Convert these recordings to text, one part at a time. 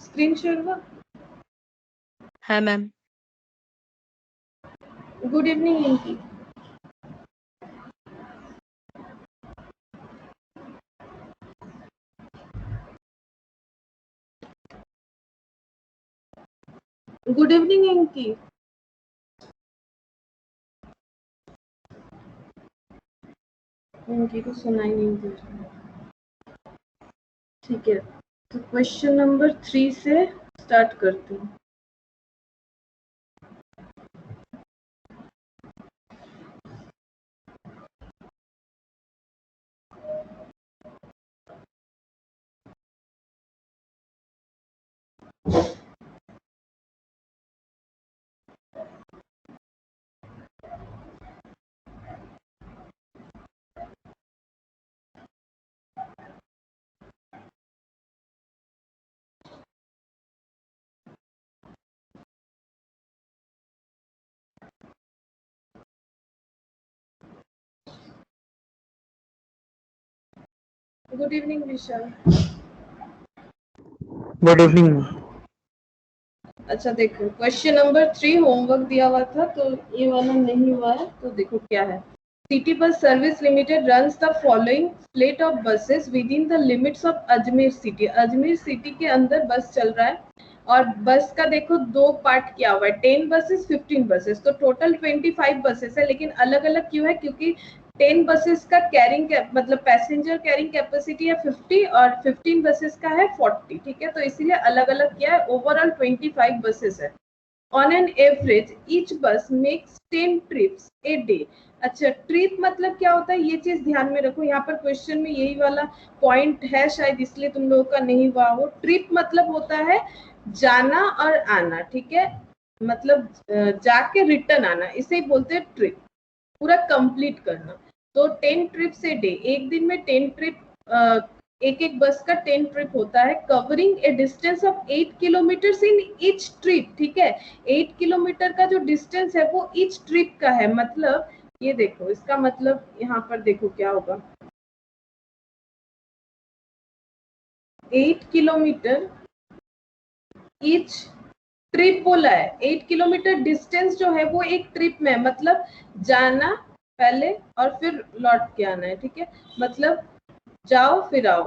Screen share हुआ? हाँ ma'am. Good evening इनकी। गुड इवनिंग इनकी। इनकी तो सुनाई नहीं दे रहा। ठीक है, तो क्वेश्चन नंबर 3 से स्टार्ट करती हूँ। Good evening Vishal. Good evening. अच्छा देखो, क्वेश्चन नंबर 3 होमवर्क दिया हुआ था, तो ये वाला नहीं हुआ है, तो देखो क्या है। City bus service limited runs the following fleet of buses with in the limits of Ajmer city. Ajmer city के अंदर बस चल रहा है और बस का देखो दो पार्ट किया हुआ है, 10 बसेस 15 बसेस, तो टोटल 25 बसेस है। लेकिन अलग अलग क्यों है? क्योंकि 10 बसेस का कैरिंग मतलब पैसेंजर कैरिंग कैपेसिटी है 50 और 15 बसेस का है 40, ठीक है, तो इसीलिए अलग अलग किया है। ओवरऑल 25 बसेस है। ऑन एन एवरेज ईच बस मेक्स 10 ट्रिप्स ए डे। अच्छा, ट्रिप मतलब क्या होता है, ये चीज ध्यान में रखो। यहाँ पर क्वेश्चन में यही वाला पॉइंट है, शायद इसलिए तुम लोगों का नहीं हुआ हो। ट्रिप मतलब होता है जाना और आना, ठीक है, मतलब जाके रिटर्न आना, इसे ही बोलते हैं ट्रिप, पूरा कंप्लीट करना। तो 10 ट्रिप्स ए डे, एक दिन में 10 ट्रिप, एक एक बस का 10 ट्रिप होता है, covering A distance of 8 kilometre in each trip, ठीक है। 8 किलोमीटर का जो डिस्टेंस है वो ईच ट्रिप का है। मतलब ये देखो, इसका मतलब यहाँ पर देखो क्या होगा, 8 किलोमीटर ईच ट्रिप बोला है। 8 किलोमीटर डिस्टेंस जो है वो एक ट्रिप में है, मतलब जाना पहले और फिर लौट के आना है, ठीक है, मतलब जाओ फिर आओ।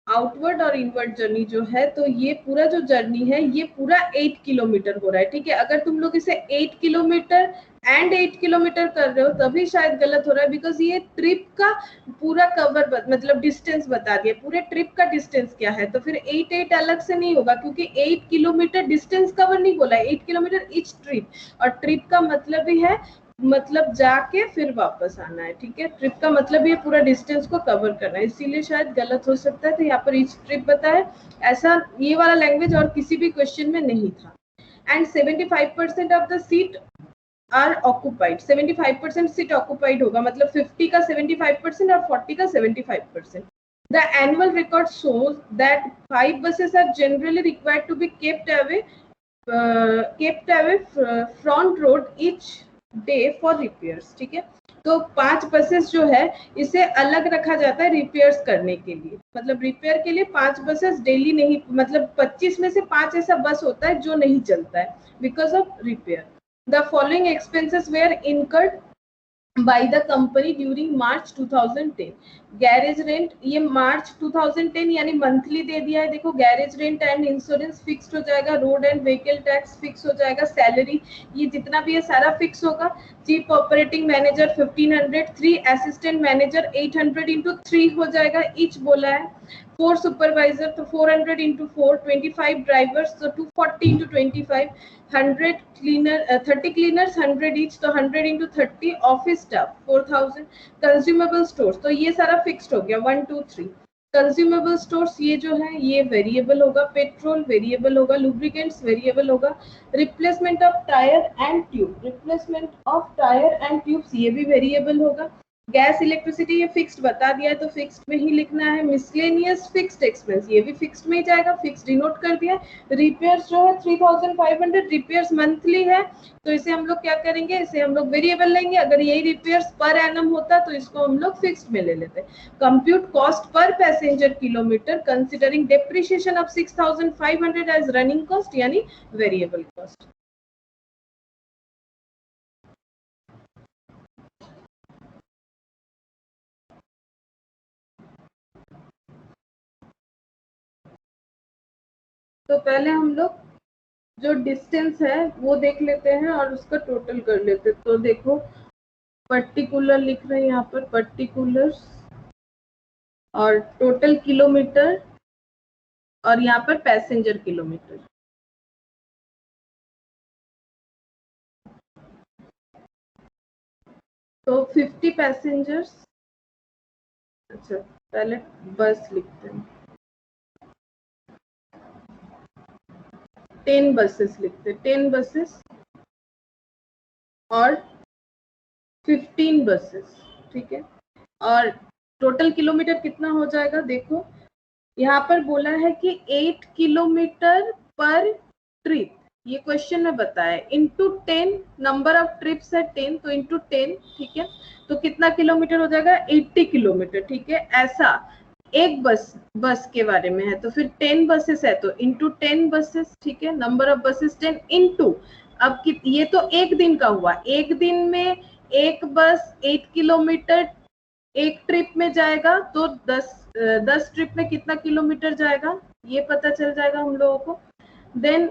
आउटवर्ड और इनवर्ड जर्नी जो है, तो ये पूरा जो जर्नी है ये पूरा 8 किलोमीटर हो रहा है, ठीक है। अगर तुम लोग इसे 8 किलोमीटर एंड 8 किलोमीटर कर रहे हो तभी शायद गलत हो रहा है, बिकॉज ये ट्रिप का पूरा कवर मतलब डिस्टेंस बता दिया, पूरे ट्रिप का डिस्टेंस क्या है, तो फिर 8 अलग से नहीं होगा, क्योंकि 8 किलोमीटर डिस्टेंस कवर नहीं बोला है, 8 किलोमीटर ईच ट्रिप। और ट्रिप का मतलब भी है मतलब जाके फिर वापस आना है, ठीक है। ट्रिप का मतलब ये पूरा डिस्टेंस को कवर करना है, इसीलिए शायद गलत हो सकता है। तो यहाँ पर ईच ट्रिप बताया, ऐसा ये वाला लैंग्वेज और किसी भी क्वेश्चन में नहीं था। And 75% of the seat are occupied, 75% seat occupied होगा, मतलब 50 का 75% और 40 का 75%। The annual record shows that 5 buses are generally required to be kept away front road each day for repairs, ठीक है। तो 5 बसेस जो है इसे अलग रखा जाता है रिपेयर्स करने के लिए, मतलब रिपेयर के लिए 5 बसेस डेली नहीं, मतलब 25 में से 5 ऐसा बस होता है जो नहीं चलता है because of repair. The following expenses were incurred by the company during March 2010। Garage rent, ये मार्च 2010 यानी मंथली दे दिया है। देखो, garage rent and insurance fixed हो जाएगा, road and vehicle tax fix हो जाएगा, सैलरी ये जितना भी है सारा फिक्स होगा। Chief operating manager 1500, 3 assistant manager 800 into 3 हो जाएगा, ईच बोला है। 4 सुपरवाइजर तो 400 इंटू 4, 25 ड्राइवर्स तो 240 इंटू 25, 100 क्लीनर 30 क्लीनर्स 100 ईच तो 100 into 30, office staff 4000। Consumable stores तो ये सारा फिक्स्ड हो गया 1 2 3। कंज्यूमेबल स्टोर्स ये जो है ये वेरिएबल होगा, पेट्रोल वेरिएबल होगा, लुब्रिकेंट्स वेरिएबल होगा, replacement of tyre and tube, replacement of tyre and tubes ये भी वेरिएबल होगा, गैस इलेक्ट्रिसिटी ये फिक्स्ड बता दिया है तो फिक्स्ड में ही लिखना है। मिसलेनियस फिक्स्ड एक्सपेंस ये भी फिक्स्ड में ही जाएगा, फिक्स्ड डिनोट कर दिया। रिपेयर्स जो है 3500, रिपेयर्स मंथली है तो इसे हम लोग क्या करेंगे, इसे हम लोग वेरिएबल लेंगे। अगर यही रिपेयर्स पर एनम होता तो इसको हम लोग फिक्स्ड में ले लेते। Compute cost per passenger kilometer considering depreciation of 6500 as running cost यानी वेरिएबल कॉस्ट। तो पहले हम लोग जो डिस्टेंस है वो देख लेते हैं और उसका टोटल कर लेते हैं। तो देखो पर्टिकुलर लिख रहे हैं यहाँ पर, पर्टिकुलर्स और टोटल किलोमीटर और यहाँ पर पैसेंजर किलोमीटर। तो 50 पैसेंजर्स, अच्छा पहले बस लिखते हैं, 10 बसेस लिखते हैं, 10 बसेस और 15 बसेस, ठीक है। और टोटल किलोमीटर कितना हो जाएगा, देखो यहाँ पर बोला है कि 8 किलोमीटर पर ट्रिप, ये क्वेश्चन में बताया, इंटू 10, नंबर ऑफ ट्रिप्स है 10 तो इंटू 10, ठीक है। तो कितना किलोमीटर हो जाएगा, 80 किलोमीटर, ठीक है। ऐसा एक बस के बारे में है तो फिर 10 बसेस है तो इंटू 10 बसेस, ठीक है। नंबर ऑफ बसेस 10 इंटू, अब ये तो एक दिन का हुआ, एक दिन में एक बस 8 किलोमीटर एक ट्रिप में जाएगा तो 10 ट्रिप में कितना किलोमीटर जाएगा ये पता चल जाएगा हम लोगों को। देन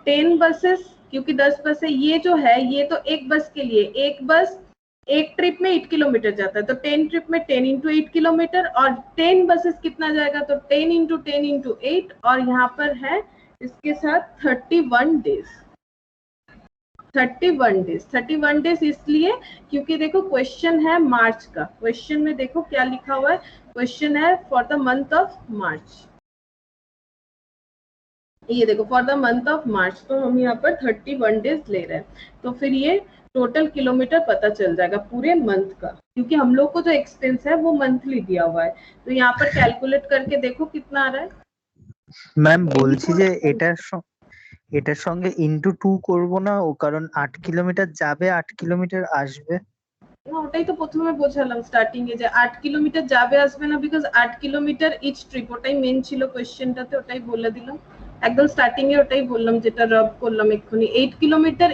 10 बसेस, क्योंकि 10 बस है, ये जो है ये तो एक बस के लिए, एक बस एक ट्रिप में 8 किलोमीटर जाता है तो 10 ट्रिप में 10 इंटू 8 किलोमीटर, और 10 बसेस कितना जाएगा तो 10 इंटू 10 इंटू 8, और यहाँ पर है इसके साथ 31 डेज। 31 डेज इसलिए क्योंकि देखो क्वेश्चन है मार्च का, क्वेश्चन में देखो क्या लिखा हुआ है, क्वेश्चन है for the month of March, ये देखो for the month of March, तो हम यहाँ पर 31 डेज ले रहे हैं। तो फिर ये टोटल किलोमीटर पता चल जाएगा पूरे मंथ का, क्योंकि हम लोग को जो एक्सपेंस है वो मंथली दिया हुआ है। तो यहाँ पर कैलकुलेट करके देखो कितना आ रहा है। ম্যাম বলছি যে এটার সঙ্গে ইনটু 2 করব না, ও কারণ 8 কিলোমিটার যাবে 8 কিলোমিটার আসবে। না ওটাই তো প্রথমে বোঝালাম স্টার্টিং এ যে 8 কিলোমিটার যাবে আসবে না, বিকজ 8 কিলোমিটার ইচ ট্রিপ, ওটাই মেন ছিল কোশ্চেনটাতে, ওটাই বলে দিলাম একদম স্টার্টিং এ, ওটাই বললাম যেটা রব করলাম এক্ষুনি। 8 কিলোমিটার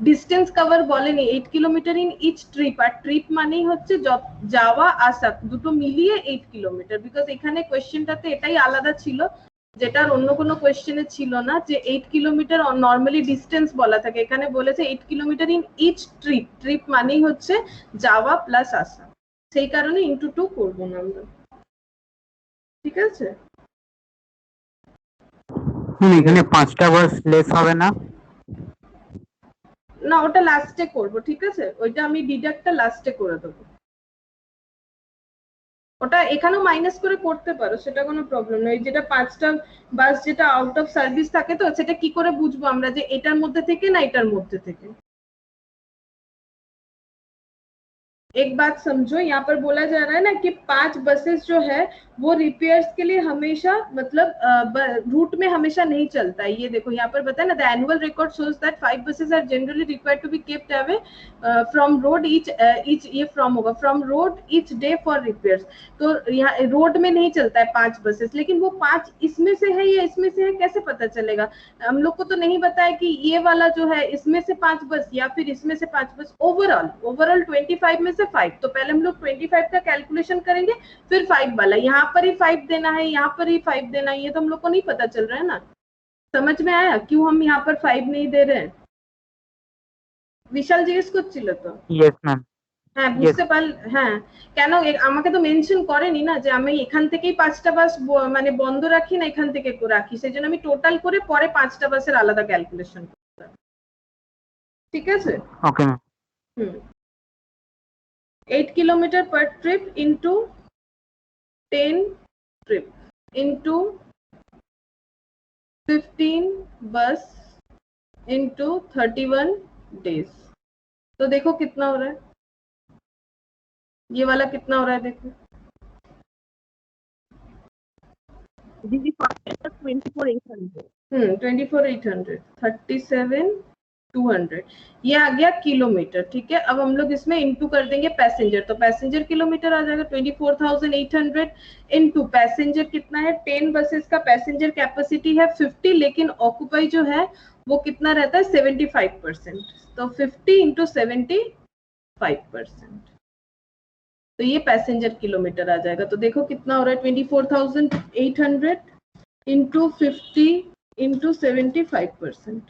ডিস্টেন্স কভার বলেনি, 8 কিলোমিটার ইন ইচ ট্রিপ, আর ট্রিপ মানেই হচ্ছে যাওয়া আসা দুটো মিলিয়ে 8 কিলোমিটার, বিকজ এখানে কোশ্চেনটাতে এটাই আলাদা ছিল যেটা অন্য কোনো কোশ্চেনে ছিল না, যে 8 কিলোমিটার নরমালি ডিস্টেন্স বলা থাকে, এখানে বলেছে 8 kilometer in each trip, trip মানেই হচ্ছে যাওয়া প্লাস আসা, সেই কারণে ইনটু 2 করব না আমরা, ঠিক আছে। এখানে 5টা বাস লেস হবে না? না ওটা লাস্টে করব, ঠিক আছে, ওইটা আমি ডিডাক্টটা লাস্টে করে দেবো, ওটা এখানেও মাইনাস করে করতে পারো, সেটা কোনো প্রবলেম নয়। যেটা 5টা বাস যেটা আউট অফ সার্ভিস থাকে তো সেটা কি করে বুঝবো আমরা যে এটার মধ্যে থেকে না এটার মধ্যে থেকে। एक बात समझो, यहाँ पर बोला जा रहा है ना कि 5 बसेस जो है वो रिपेयर्स के लिए हमेशा मतलब रूट में हमेशा नहीं चलता है। ये देखो यहाँ पर बताया ना, the annual record shows that 5 buses are generally required to be kept away from road each, ये फ्रॉम होगा from road each day for repairs. तो यहाँ रोड में नहीं चलता है 5 बसेस, लेकिन वो 5 इसमें से है या इसमें से है कैसे पता चलेगा, हम लोग को तो नहीं बताया कि ये वाला जो है इसमें से 5 बस या फिर इसमें से 5 बस। ओवरऑल 25 में से 5, तो पहले हम लोग 25 का कैलकुलेशन करेंगे, फिर 5 वाला, यहाँ पर ही 5 देना है, यहाँ पर ही 5 देना है, ये तो हम लोग को नहीं पता चल रहा है ना। समझ में आया क्यों हम यहाँ पर 5 नहीं दे रहे हैं? বিশাল জিজ্ঞেস করছিল তো। Yes ma'am. হ্যাঁ বুঝতে পারল, হ্যাঁ কেন আমাকে তো মেনশন করেনি না যে আমি এখান থেকেই 5টা বাস মানে বন্ধ রাখি না এখান থেকে রাখি, সেজন্য আমি টোটাল করে পরে 5টা বাসের আলাদা ক্যালকুলেশন করতাম, ঠিক আছে। Okay ma'am. 8 kilometer per trip into 10 trip into 15 bus into 31 days। तो देखो कितना हो रहा है, ये वाला कितना हो रहा है देखो, दीदी 24,800। 24,800, 37,200, ये आ गया किलोमीटर। ठीक है, अब हम लोग इसमें इंटू कर देंगे पैसेंजर, तो पैसेंजर किलोमीटर आ जाएगा 24,800 इंटू पैसेंजर कितना है, 10 बसेस का पैसेंजर कैपेसिटी है 50, लेकिन ऑक्यूपाई जो है वो कितना रहता है 75%, तो 50 इंटू 75%, तो ये पैसेंजर किलोमीटर आ जाएगा। तो देखो कितना हो रहा है 24,800 इंटू 50 इंटू 75%,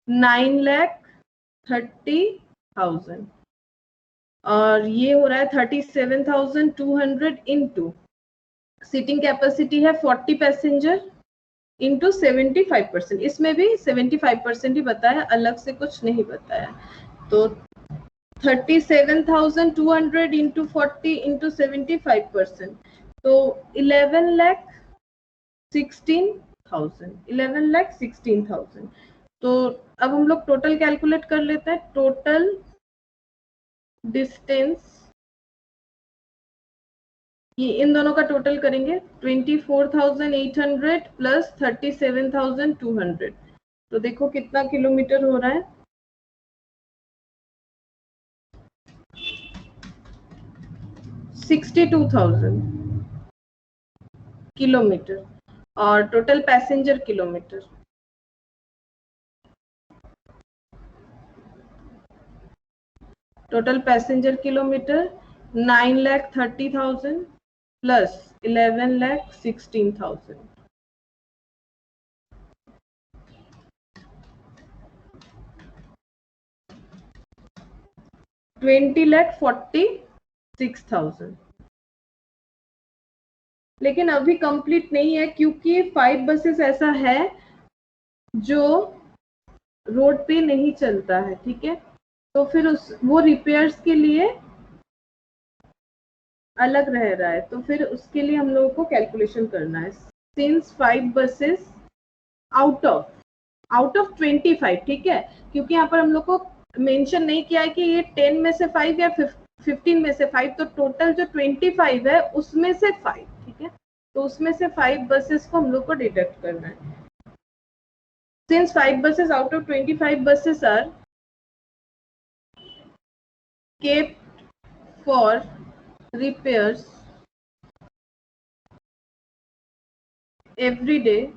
9,30,000, और ये हो रहा है 37,200 इंटू सीटिंग कैपेसिटी है 40 पैसेंजर इंटू 75%, इसमें भी 75% ही बताया, अलग से कुछ नहीं बताया। तो 37,200 इंटू 40 इंटू 75%, तो 11,16,000। तो अब हम लोग टोटल कैलकुलेट कर लेते हैं। टोटल डिस्टेंस, ये इन दोनों का टोटल करेंगे 24,800 प्लस 37,200, तो देखो कितना किलोमीटर हो रहा है, 62,000 किलोमीटर, और total passenger kilometre, total passenger kilometre 9,30,000 plus 11,16,000, 20,46,000। लेकिन अभी कंप्लीट नहीं है, क्योंकि 5 बसेस ऐसा है जो रोड पे नहीं चलता है। ठीक है, तो फिर वो रिपेयर्स के लिए अलग रह रहा है, तो फिर उसके लिए हम लोगों को कैलकुलेशन करना है। सिंस 5 बसेस आउट ऑफ 25, ठीक है, क्योंकि यहाँ पर हम लोग को मेंशन नहीं किया है कि ये 10 में से 5 या 15 में से 5, तो टोटल जो 25 है उसमें से 5, ठीक है, तो उसमें से 5 बसेस को हम लोग को डिडक्ट करना है। Since 5 buses out of 25 buses are kept for repairs every day,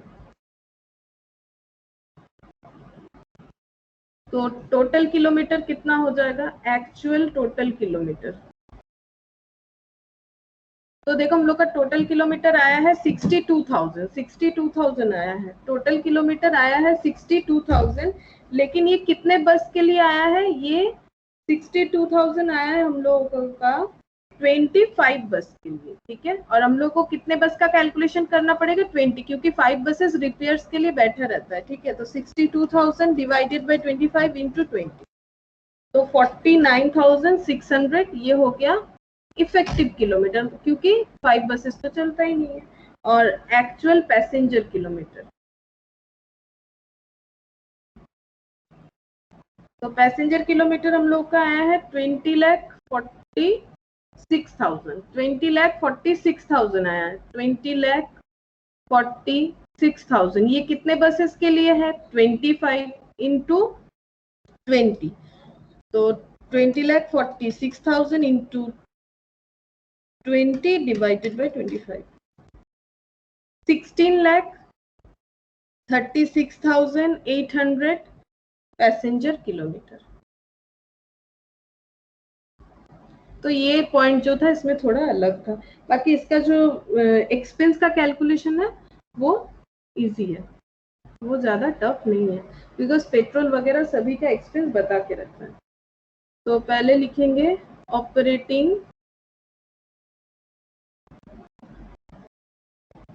तो टोटल किलोमीटर कितना हो जाएगा, एक्चुअल टोटल किलोमीटर। तो देखो हम लोग का टोटल किलोमीटर आया है 62,000 आया है, टोटल किलोमीटर आया है 62,000, लेकिन ये कितने बस के लिए आया है, ये 62,000 आया है हम लोगों का 25 बस के लिए। ठीक है, और हम लोग को कितने बस का कैलकुलेशन करना पड़ेगा, 20, क्योंकि 5 बसेस रिपेयर्स के लिए बैठा रहता है। ठीक है, तो 62,000 डिवाइडेड बाय 25 इंटू 20, तो 49,600 ये हो गया इफेक्टिव किलोमीटर, क्योंकि 5 बसेस तो चलता ही नहीं है। और एक्चुअल पैसेंजर किलोमीटर, तो पैसेंजर किलोमीटर हम लोग का आया है 20,46,000 आया है, 20,46,000। ये कितने बसेस के लिए है, 25 इंटू 20, तो 20,46,000 into 20 divided by 25, 16,36,800 passenger kilometre. तो ये पॉइंट जो था इसमें थोड़ा अलग था, बाकी इसका जो एक्सपेंस का कैलकुलेशन है वो इजी है, वो ज़्यादा टफ नहीं है, बिकॉज पेट्रोल वगैरह सभी का एक्सपेंस बता के रखना है। तो पहले लिखेंगे operating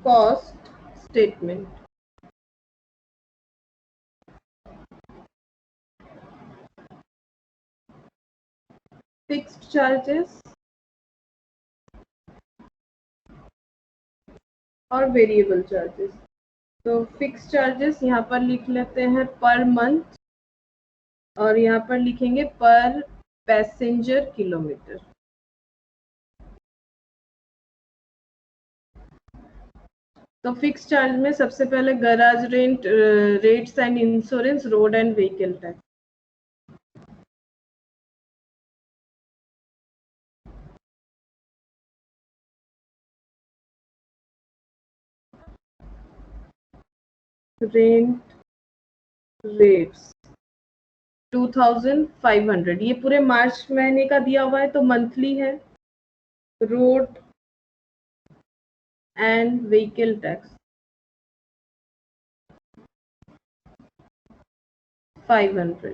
cost statement, fixed charges और वेरिएबल चार्जेस। तो फिक्स चार्जेस यहाँ पर लिख लेते हैं पर मंथ, और यहाँ पर लिखेंगे पर पैसेंजर किलोमीटर। तो फिक्स चार्ज में सबसे पहले garage rent, rates and insurance, road and vehicle tax. Rent rates 2500, ये पूरे मार्च महीने का दिया हुआ है तो मंथली है। Road and vehicle tax 500।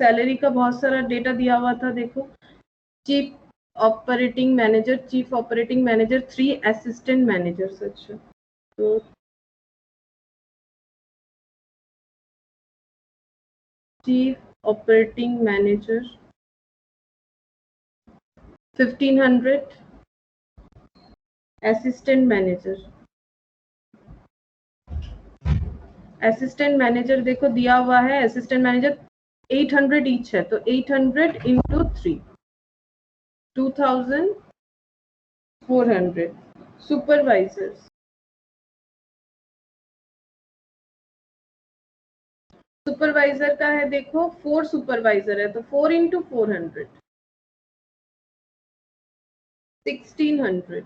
Salary का बहुत सारा डेटा दिया हुआ था, देखो। Chief operating manager 3 assistant managers. अच्छा, तो chief operating manager 1500, assistant manager देखो दिया हुआ है, असिस्टेंट मैनेजर 800 ईच है, तो 800 इंटू 3 2400। सुपरवाइजर का है, देखो 4 सुपरवाइजर है, तो 4 इंटू 400 1600।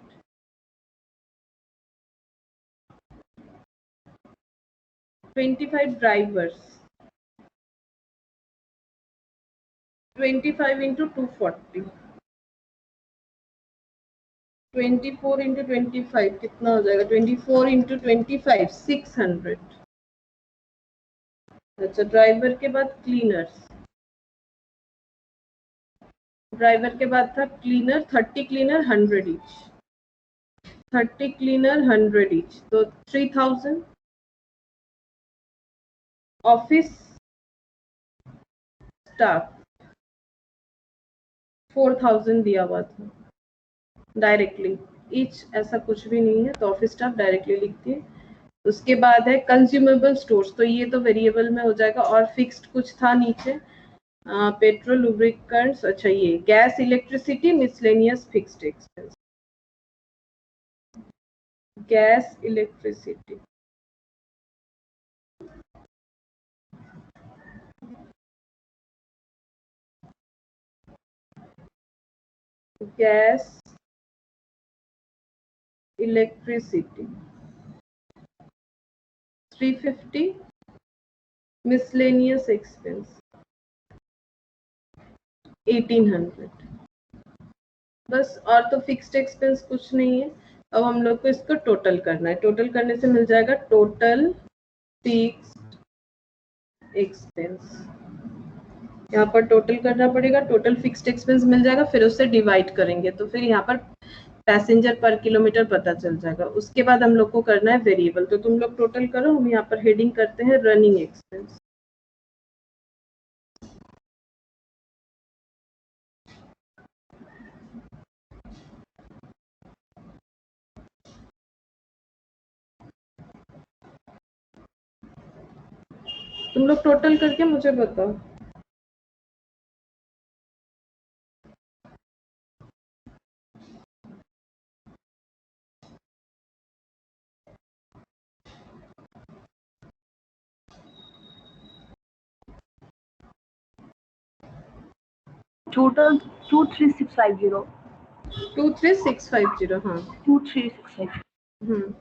25 ड्राइवर्स 25 इंटू 240 24 इंटू 25 कितना हो जाएगा? 24 इंटू 25 600। अच्छा, ड्राइवर के बाद cleaner 30 cleaner 100 each, 30 cleaner 100 each, तो 3000। ऑफिस स्टाफ 4000 दिया हुआ था डायरेक्टली ईच, ऐसा कुछ भी नहीं है, तो ऑफिस स्टाफ डायरेक्टली लिखती है। उसके बाद है कंज्यूमेबल स्टोर्स, तो ये तो वेरिएबल में हो जाएगा, और फिक्स्ड कुछ था नीचे, पेट्रोल, लुब्रिकेंट्स। अच्छा, ये gas, electricity, miscellaneous fixed expense, gas, electricity, gas, electricity 350, miscellaneous expense 1800। बस, और तो फिक्स्ड एक्सपेंस कुछ नहीं है। अब हम लोग को इसको टोटल करना है, टोटल करने से मिल जाएगा टोटल फिक्स्ड एक्सपेंस। यहाँ पर टोटल करना पड़ेगा, टोटल फिक्स्ड एक्सपेंस मिल जाएगा, फिर उससे डिवाइड करेंगे तो फिर यहाँ पर पैसेंजर पर किलोमीटर पता चल जाएगा। उसके बाद हम लोग को करना है वेरिएबल, तो तुम लोग टोटल करो, हम यहाँ पर हेडिंग करते हैं रनिंग एक्सपेंस। तुम लोग टोटल करके मुझे बताओ। Total 23650. 23650, हाँ 23650.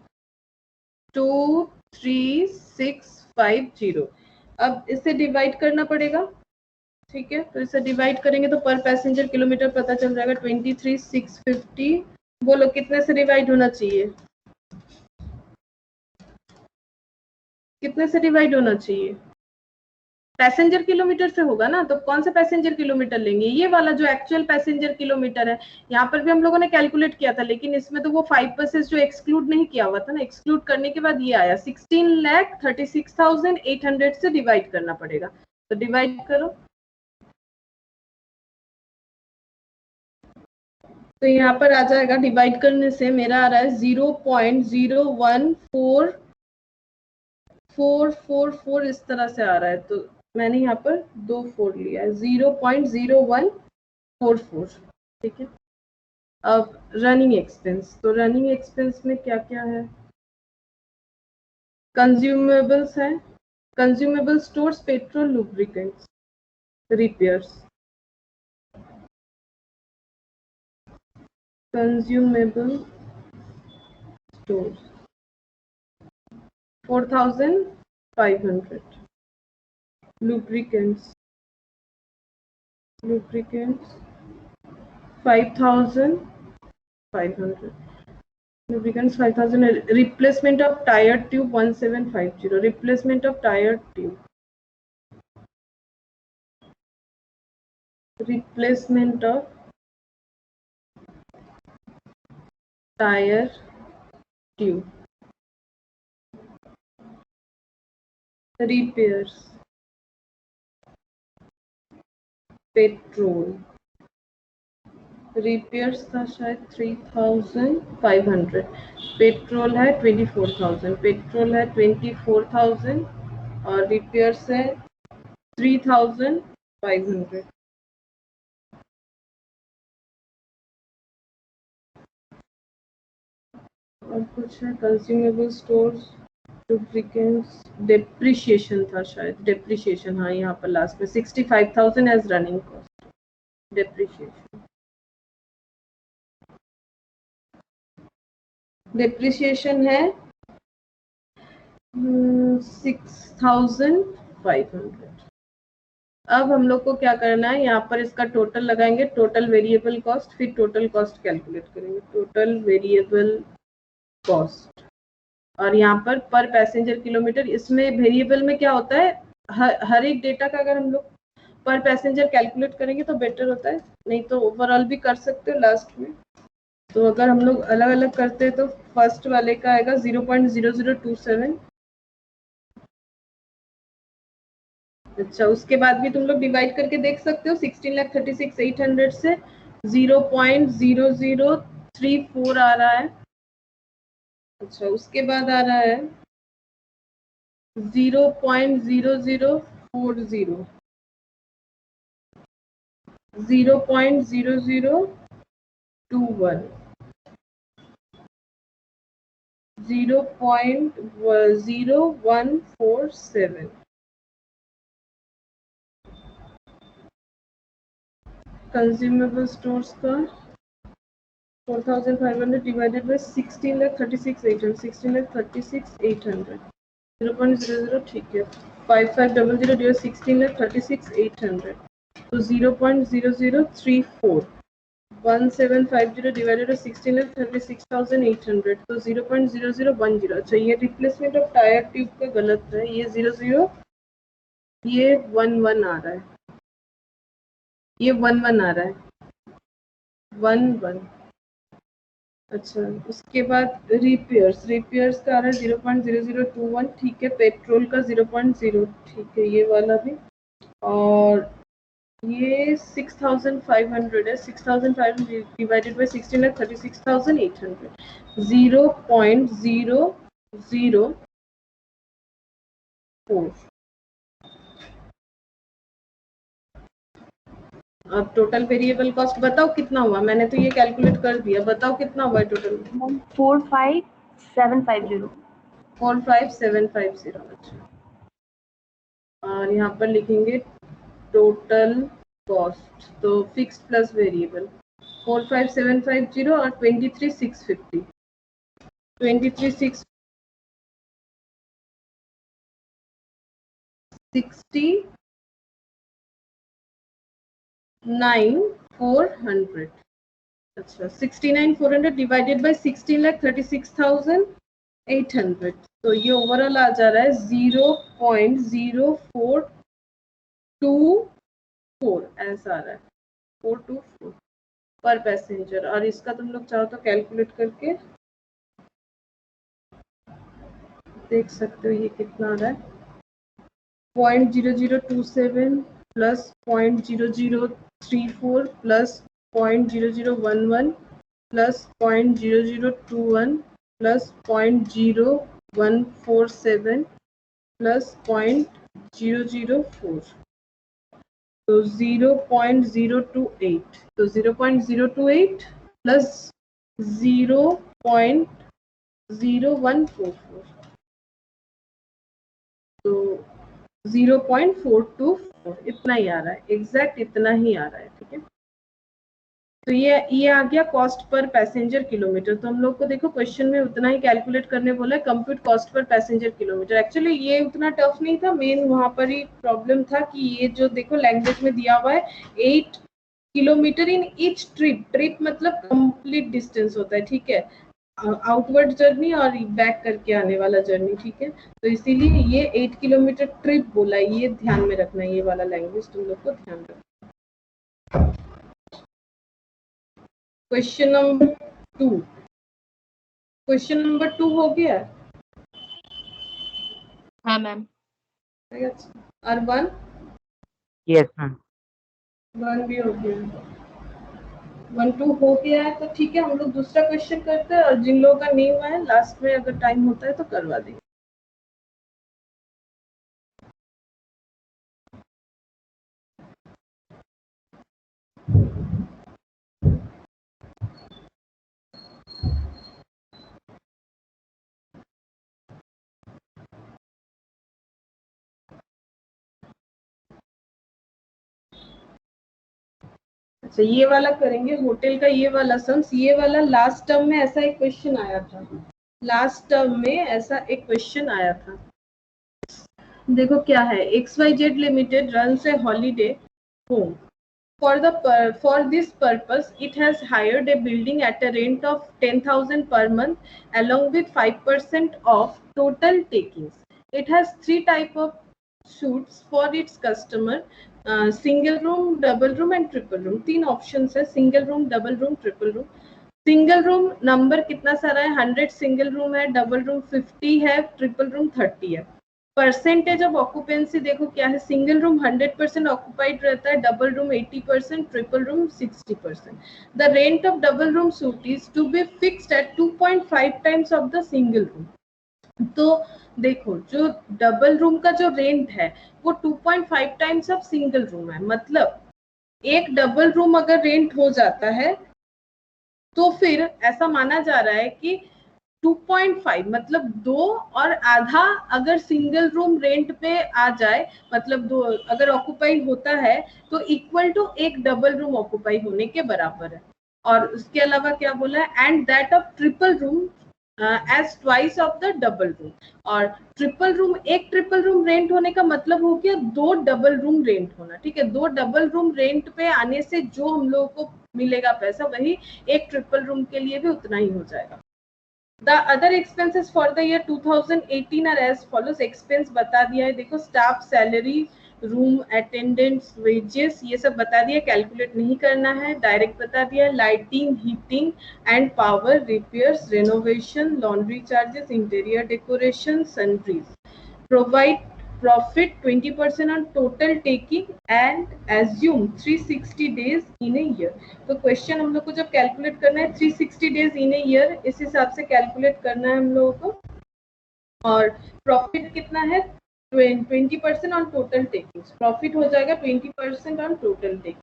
23650। अब इसे डिवाइड करना पड़ेगा, ठीक है, तो इसे डिवाइड करेंगे तो पर पैसेंजर किलोमीटर पता चल जाएगा 23650। बोलो कितने से डिवाइड होना चाहिए? कितने से डिवाइड होना चाहिए? पैसेंजर किलोमीटर से होगा ना, तो कौन सा पैसेंजर किलोमीटर लेंगे? ये वाला जो एक्चुअल पैसेंजर किलोमीटर है। यहाँ पर भी हम लोगों ने कैलकुलेट किया था, लेकिन इसमें तो वो 5 बसेस जो एक्सक्लूड नहीं किया हुआ था ना, एक्सक्लूड करने के बाद ये आया 16,36,800 से डिवाइड करना पड़ेगा, तो डिवाइड करो। तो यहाँ पर आ जाएगा, डिवाइड करने से मेरा आ रहा है 0.01444 इस तरह से आ रहा है, तो मैंने यहाँ पर 2 4 लिया है, 0.0144, ठीक है। अब रनिंग एक्सपेंस, तो रनिंग एक्सपेंस में क्या क्या है? कंज्यूमेबल्स है, consumable stores, petrol, lubricants, repairs, consumable stores 4500, lubricants 5500, lubricants 5000, replacement of tire tube 1750, replacement of tire tube, replacement of tire tube, repairs, petrol, repairs था शायद 3500, पेट्रोल है 24000, पेट्रोल है 24000 और रिपेयर्स है 3500। और कुछ है कंज्यूमेबल स्टोर्स, lubricants, डेप्रिशिएशन था शायद, डेप्रिशिएशन, हाँ यहाँ पर लास्ट में 65000 as running cost, depreciation, depreciation है 6500। अब हम लोग को क्या करना है, यहाँ पर इसका टोटल लगाएंगे, टोटल वेरिएबल कॉस्ट, फिर टोटल कॉस्ट कैलकुलेट करेंगे, टोटल वेरिएबल कॉस्ट, और यहाँ पर पैसेंजर किलोमीटर। इसमें वेरिएबल में क्या होता है, हर एक डेटा का अगर हम लोग पर पैसेंजर कैलकुलेट करेंगे तो बेटर होता है, नहीं तो ओवरऑल भी कर सकते हो लास्ट में। तो अगर हम लोग अलग अलग करते हैं तो फर्स्ट वाले का आएगा 0.0027। अच्छा, उसके बाद भी तुम लोग डिवाइड करके देख सकते हो, 16,36,800 से 0.0034 आ रहा है। अच्छा, उसके बाद आ रहा है 0.0040, 0.0021, 0.0147। कंज्यूमेबल स्टोर्स का 4500 डिवाइडेड बाय 16,36,800, 16,36,800, 0.00, ठीक है, 5500 डिवाइड 16,36,800, तो 0.0034, 1750 डिवाइडेड बाय 16,36,800, तो 0.0010। अच्छा, ये रिप्लेसमेंट ऑफ टायर ट्यूब का गलत है, ये 00, ये 11 आ रहा है, ये 11 आ रहा है, 11। अच्छा, उसके बाद रिपेयर्स, रिपेयर्स का आ रहा है 0.0021, ठीक है, पेट्रोल का 0.0, ठीक है, ये वाला भी, और ये 6500 है, 6500 डिवाइडेड बाय 16,36,800, 0.004। अब टोटल वेरिएबल कॉस्ट बताओ कितना हुआ, मैंने तो ये कैलकुलेट कर दिया, बताओ कितना हुआ टोटल? 45750। 45750। अच्छा, और यहाँ पर लिखेंगे टोटल कॉस्ट, तो फिक्स प्लस वेरिएबल 45750 और 23,650, 69,400। अच्छा, 69,400 डिवाइडेड बाय 16,36,800, तो ये ओवरऑल आ जा रहा है 0.0424 ऐसा आ रहा है, 424 पर पैसेंजर। और इसका तुम लोग चाहो तो कैलकुलेट करके देख सकते हो ये कितना आ रहा है, 0.0027 plus 0.0034 plus 0.0011 plus 0.0021 plus 0.0147 plus 0.004, तो 0.028, तो 0.028 प्लस 0.0144, तो 0.424 इतना ही आ रहा है, एग्जैक्ट इतना ही आ रहा है। ठीक है, तो ये आ गया कॉस्ट पर पैसेंजर किलोमीटर। तो हम लोग को देखो क्वेश्चन में उतना ही कैलकुलेट करने बोला है, compute cost per passenger kilometre. Actually ये उतना टफ नहीं था, मेन वहां पर ही प्रॉब्लम था कि ये जो देखो लैंग्वेज में दिया हुआ है 8 kilometre in each trip. Trip मतलब कंप्लीट डिस्टेंस होता है, ठीक है, आउटवर्ड जर्नी और बैक करके आने वाला जर्नी। ठीक है, तो इसीलिए ये 8 किलोमीटर ट्रिप बोला है, ये ध्यान में रखना है, ये वाला लैंग्वेज तुम लोग को ध्यान रखना। क्वेश्चन नंबर 2, क्वेश्चन नंबर 2 हो गया। हाँ मैम। और 1 यस मैम। 1 भी हो गया, 1 2 हो गया है। तो ठीक है, हम लोग दूसरा क्वेश्चन करते हैं, और जिन लोगों का नहीं हुआ है लास्ट में अगर टाइम होता है तो करवा देंगे। अच्छा, ये वाला करेंगे, होटल का ये वाला सम्स। ये वाला लास्ट टर्म में ऐसा एक क्वेश्चन आया था, लास्ट टर्म में ऐसा एक क्वेश्चन आया था। देखो क्या है, XYZ limited runs A holiday home. For this purpose, it has hired a building at a rent of 10,000 per month, along with 5% of total takings. It has 3 type of suites for its customer: single room, double room, and triple room. 3 options है, single room, double room, triple room. Single room number कितना सारा है, 100 single room है, double room 50 है, triple room 30 है। Percentage of occupancy देखो क्या है, सिंगल रूम 100% ऑक्यूपाइड रहता है, double room 80%, triple room 60%। The rent of double room suite is to be fixed at 2.5 times of the single room. तो देखो जो डबल रूम का जो रेंट है वो 2.5 टाइम्स ऑफ सिंगल रूम है। मतलब एक डबल रूम अगर रेंट हो जाता है तो फिर ऐसा माना जा रहा है कि 2.5 मतलब 2 और आधा अगर सिंगल रूम रेंट पे आ जाए, मतलब 2 अगर ऑक्यूपाई होता है तो इक्वल टू एक डबल रूम ऑक्यूपाई होने के बराबर है। और उसके अलावा क्या बोला है, and that of triple room as twice of the double room. और ट्रिपल रूम, एक ट्रिपल रूम रेंट होने का मतलब हो गया 2 डबल रूम रेंट होना। ठीक है, 2 डबल रूम रेंट पे आने से जो हम लोगों को मिलेगा पैसा, वही एक ट्रिपल रूम के लिए भी उतना ही हो जाएगा। The other expenses for the year 2018 are as follows. Expense बता दिया है, देखो staff salary, room attendants wages, ये सब बता दिया, कैलकुलेट नहीं करना है। डायरेक्ट बता दिया, lighting, heating and power, repairs, renovation, laundry charges, interior decoration, sundries. Provide profit 20% on total taking and assume 360 days in a year. तो क्वेश्चन हम लोग को जब कैलकुलेट करना है 360 डेज इन ए ईयर, इस हिसाब से कैलकुलेट करना है हम लोगों को। और प्रॉफिट कितना है, 20% ऑन टोटल टेकिंग। प्रॉफिट हो जाएगा 20% ऑन टोटल टेकिंग।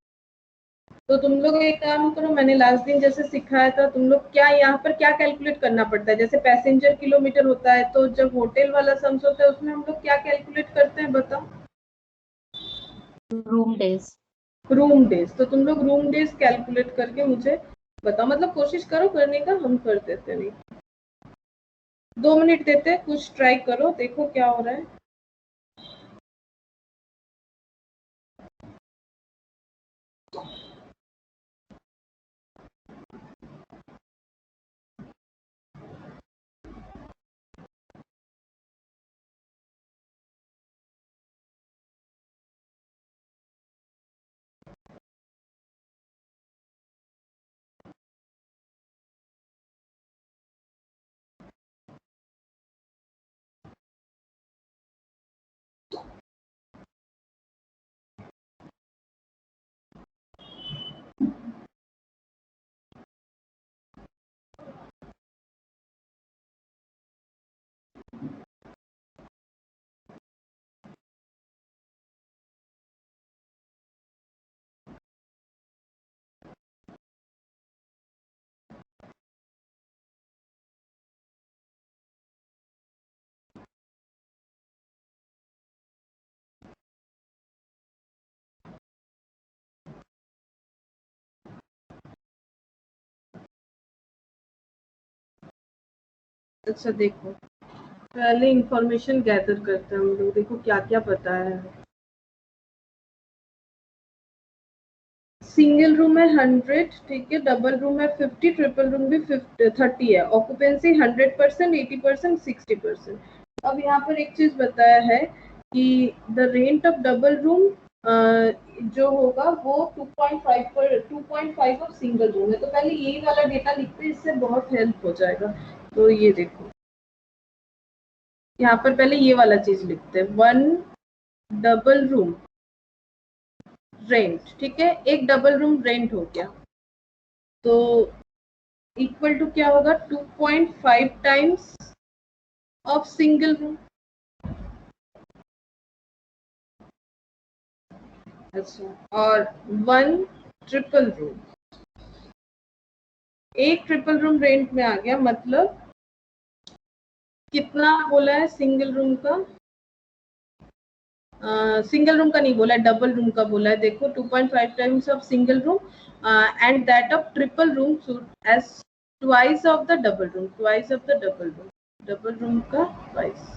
तो तुम लोग एक काम करो, मैंने लास्ट दिन जैसे सिखाया था, तुम लोग क्या यहाँ पर क्या कैलकुलेट करना पड़ता है, जैसे पैसेंजर किलोमीटर होता है तो जब होटल वाला सम्स होता है उसमें हम लोग क्या कैलकुलेट करते हैं बताओ? Room days. Room days. तो तुम लोग रूम डेज कैलकुलेट करके मुझे बताओ, मतलब कोशिश करो करने का, हम कर देते नहीं। 2 मिनट देते, कुछ ट्राई करो, देखो क्या हो रहा है। अच्छा देखो, पहले इंफॉर्मेशन गैदर करते हैं हम लोग, देखो क्या क्या पता है। सिंगल रूम है 100, ठीक है, डबल रूम है 50, ट्रिपल रूम भी 30 है। ऑक्यूपेंसी 100%, 80%, 60%। अब यहाँ पर एक चीज बताया है कि the rent of double room जो होगा वो 2.5 ऑफ सिंगल रूम है। तो पहले यही वाला डेटा लिखते हैं, इससे बहुत हेल्प हो जाएगा। तो ये देखो, यहाँ पर पहले ये वाला चीज लिखते हैं, 1 डबल रूम रेंट, ठीक है, एक डबल रूम रेंट हो गया, तो इक्वल टू क्या होगा, 2.5 टाइम्स ऑफ सिंगल रूम। अच्छा, और 1 ट्रिपल रूम, एक ट्रिपल रूम रेंट में आ गया, मतलब कितना बोला है सिंगल रूम का, सिंगल रूम का नहीं बोला है, डबल रूम का बोला है। देखो 2.5 times of single room and that of triple room as twice of the double room, twice of the double room, double room का twice,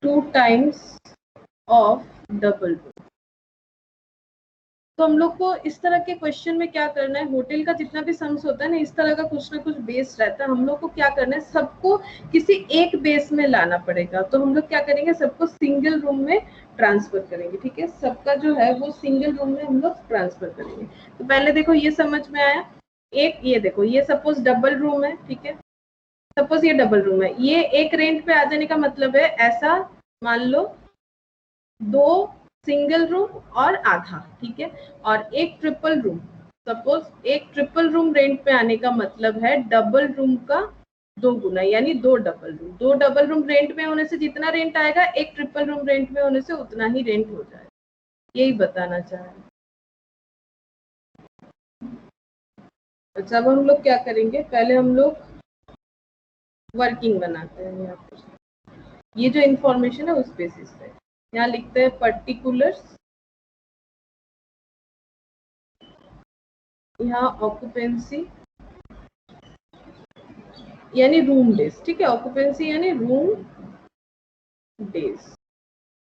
2 times of double room. तो हम लोग को इस तरह के क्वेश्चन में क्या करना है, होटल का जितना भी सम्स होता है ना, इस तरह का कुछ ना कुछ बेस रहता है। हम लोग को क्या करना है, सबको किसी एक बेस में लाना पड़ेगा। तो हम लोग क्या करेंगे, सबको सिंगल रूम में ट्रांसफर करेंगे, ठीक है, सबका जो है वो सिंगल रूम में हम लोग ट्रांसफर करेंगे। तो पहले देखो ये समझ में आया, एक ये देखो, ये सपोज डबल रूम है, ठीक है, सपोज ये डबल रूम है, ये एक रेंट पे आ जाने का मतलब है ऐसा, मान लो 2 सिंगल रूम और आधा, ठीक है, और एक ट्रिपल रूम, सपोज एक ट्रिपल रूम रेंट पे आने का मतलब है डबल रूम का 2 गुना, यानी 2 double room. 2 double room rent में होने से जितना रेंट आएगा, एक ट्रिपल रूम रेंट में होने से उतना ही रेंट हो जाएगा। यही बताना चाह रहे हैं। अच्छा, अब हम लोग क्या करेंगे, पहले हम लोग वर्किंग बनाते हैं। यहाँ पर ये जो इंफॉर्मेशन है उस बेसिस पे यहाँ लिखते हैं पर्टिकुलर्स, यहाँ ऑक्यूपेंसी यानी रूम डेज, ठीक है, ऑक्यूपेंसी यानी रूम डेज,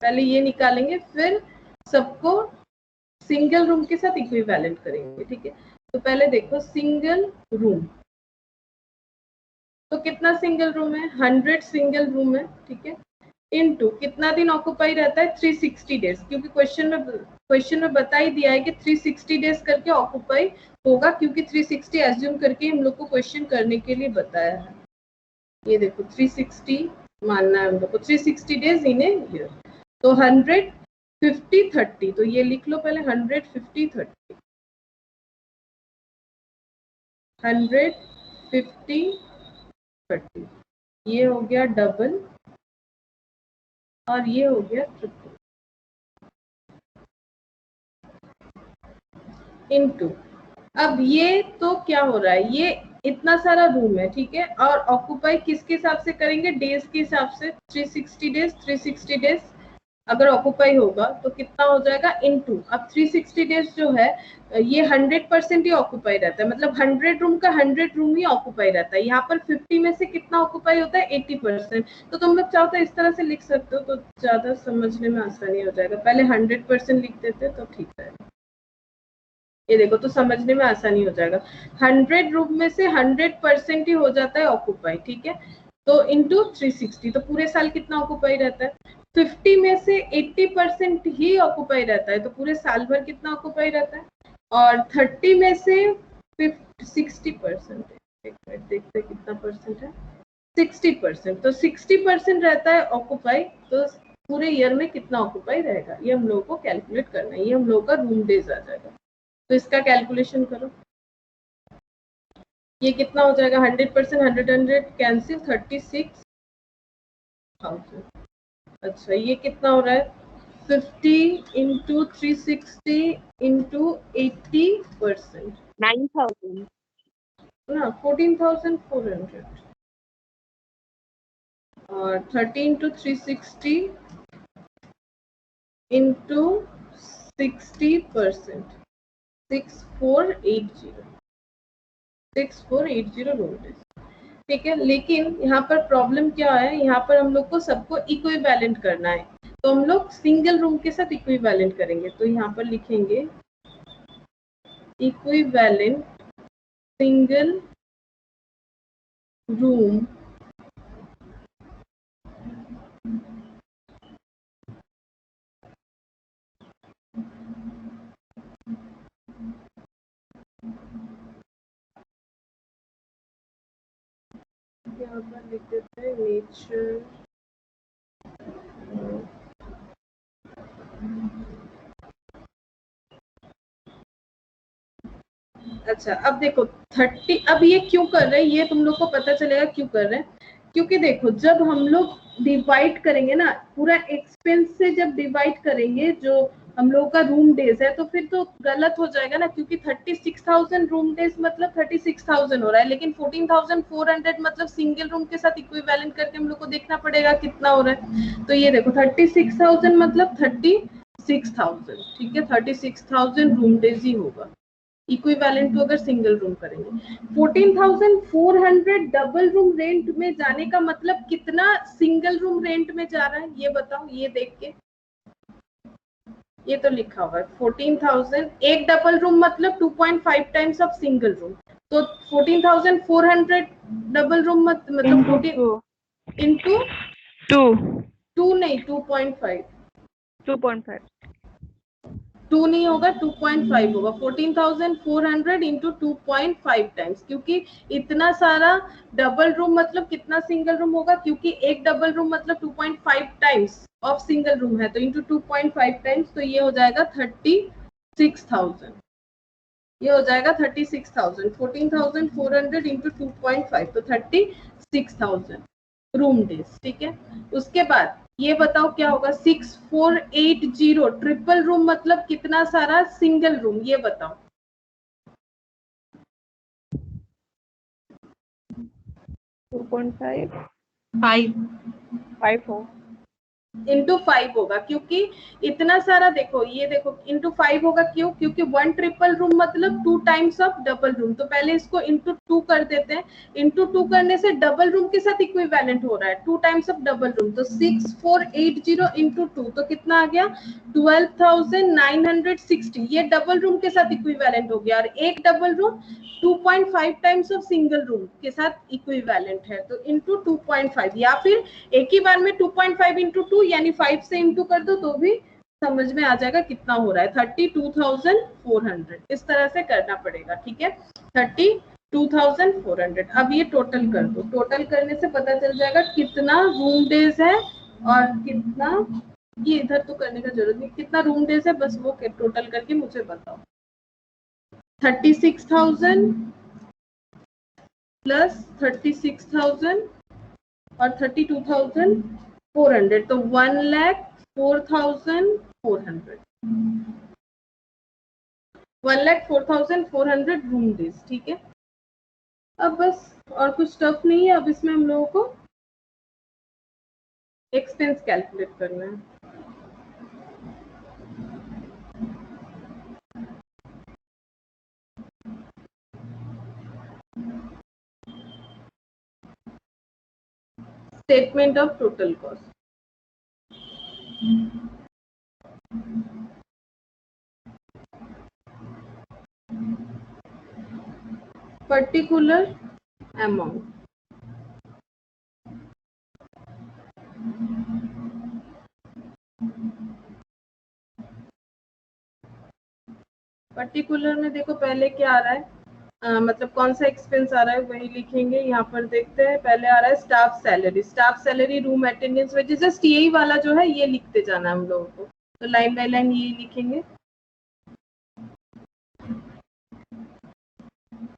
पहले ये निकालेंगे, फिर सबको सिंगल रूम के साथ इक्विवेलेंट करेंगे, ठीक है। तो पहले देखो सिंगल रूम, तो कितना सिंगल रूम है, 100 सिंगल रूम है, ठीक है, इनटू कितना दिन ऑक्यूपाई रहता है, 360 डेज, क्योंकि क्वेश्चन में बता ही दिया है कि 360 डेज करके ऑक्यूपाई होगा, क्योंकि 360 एज्यूम करके हम लोग को क्वेश्चन करने के लिए बताया है। ये देखो 360 मानना है हम लोग को, 360 डेज इन ए ईयर। तो 100 50 30, तो ये लिख लो पहले, 100 50 30, 100 50 30, ये हो गया डबल और ये हो गया ट्रिपल, इनटू, अब ये तो क्या हो रहा है, ये इतना सारा रूम है, ठीक है, और ऑक्यूपाई किसके हिसाब से करेंगे, डेज के हिसाब से, 360 डेज, 360 डेज अगर ऑक्यूपाई होगा तो कितना हो जाएगा, इनटू, अब 360 डेज जो है ये 100% ही ऑक्यूपाई रहता है, मतलब 100 रूम का 100 रूम ही ऑक्यूपाई रहता है। यहाँ पर 50 में से कितना ऑक्यूपाई होता है, 80%। तो तुम लोग चाहो तो इस तरह से लिख सकते हो, तो ज्यादा समझने में आसानी हो जाएगा। पहले 100% लिख देते तो ठीक है, ये देखो तो समझने में आसानी हो जाएगा। 100 रूम में से 100% ही हो जाता है ऑक्यूपाई, ठीक है, तो इंटू 360, तो पूरे साल कितना ऑक्यूपाई रहता है, 50 में से 80% ही ऑक्यूपाई रहता है, तो पूरे साल भर कितना ऑक्यूपाई रहता है, और 30 में से 60%, देखते कितना परसेंट है, 60%, तो 60% रहता है ऑक्यूपाई, तो पूरे ईयर में कितना ऑक्यूपाई रहेगा, ये हम लोगों को कैलकुलेट करना है, ये हम लोगों का रूम डेज आ जाएगा। तो इसका कैलकुलेशन करो, ये कितना हो जाएगा, 100%, 100 कैंसिल, 36,000। अच्छा, ये कितना हो रहा है, 50 इंटू 360 इंटू 80%, 9,000. ना 14,400, और 30 इंटू 360 इंटू 60%, 6480, 6480 रूम डेज, ठीक है। लेकिन यहाँ पर प्रॉब्लम क्या है, यहाँ पर हम लोग को सबको इक्विवेलेंट करना है, तो हम लोग सिंगल रूम के साथ इक्विवेलेंट करेंगे। तो यहाँ पर लिखेंगे इक्विवेलेंट सिंगल रूम यहाँ पर लिख देते हैं नेचर। अच्छा अब देखो 30, अब ये क्यों कर रहे हैं, ये तुम लोग को पता चलेगा क्यों कर रहे हैं। क्योंकि देखो जब हम लोग डिवाइड करेंगे ना, पूरा एक्सपेंस से जब डिवाइड करेंगे जो हम लोगों का रूम डेज है, तो फिर तो गलत हो जाएगा ना, क्योंकि 36,000 रूम डेज मतलब 36,000 हो रहा है, लेकिन 14,400 मतलब सिंगल रूम के साथ इक्विवेलेंट करके हम लोग को देखना पड़ेगा कितना हो रहा है। तो ये देखो 36,000 मतलब 36,000, ठीक है, 36,000 रूम डेज ही होगा इक्विवेलेंट टू अगर सिंगल रूम करेंगे। 14,400 डबल रूम रेंट में जाने का मतलब कितना सिंगल रूम रेंट में जा रहा है, ये बताओ, ये देख के। ये तो लिखा हुआ है 14,000, एक डबल रूम मतलब 2.5 टाइम्स ऑफ सिंगल रूम, तो 14,400 डबल रूम मतलब 14 इंटू 2 नहीं 2.5, 2 नहीं होगा 2.5 होगा। 14,400 इंटू 2.5 टाइम्स, क्योंकि इतना सारा डबल रूम मतलब कितना सिंगल रूम होगा, क्योंकि एक डबल रूम मतलब 2.5 टाइम्स ऑफ सिंगल रूम है, तो इंटू 2.5 टाइम्स, तो ये हो जाएगा 36,000। ये हो जाएगा 36,000, 14,400 इंटू 2.5 तो 36,000 रूम डेज, ठीक है। उसके बाद ये बताओ क्या होगा 6480 ट्रिपल रूम मतलब कितना सारा सिंगल रूम, ये बताओ। 2.5 इंटू 5 होगा, क्योंकि इतना सारा देखो, ये देखो इंटू 5 होगा, क्यों, क्योंकि 1 ट्रिपल रूम मतलब 2 टाइम्स ऑफ डबल रूम, तो पहले इसको इंटू 2 कर देते हैं। इंटू 2 करने से डबल रूम के साथ इक्विवेलेंट हो रहा है, 2 टाइम्स ऑफ डबल रूम, तो 6480 इंटू 2 तो कितना आ गया 12,960, ये डबल रूम के साथ इक्विवेलेंट हो गया, और एक double room 2.5 times of single room के साथ इक्विवेलेंट है, तो इंटू 2.5, या फिर एक ही बार में 2.5 इंटू 2 यानी 5 से इंटू कर दो तो भी समझ में आ जाएगा कितना हो रहा है, 32,400। इस तरह से करना पड़ेगा, ठीक है, 32,400। अब ये टोटल कर दो, टोटल करने से पता चल जाएगा कितना रूम डेज है और कितना, ये इधर तो करने का जरूरत नहीं, कितना रूम डेज है बस वो टोटल करके मुझे बताओ। 36,000 प्लस 36,000 और 32,400, तो 1,04,400, 1,04,400 रूम डेज, ठीक है। अब बस और कुछ टफ नहीं है, अब इसमें हम लोगों को एक्सपेंस कैलकुलेट करना है। Statement of total cost, particular amount, particular में देखो पहले क्या आ रहा है, मतलब कौन सा एक्सपेंस आ रहा है वही लिखेंगे। यहाँ पर देखते हैं, पहले आ रहा है staff salary, staff salary, room attendance wages, just यही वाला जो है ये लिखते जाना हम लोगों को, तो लाइन बाय लाइन ये लिखेंगे।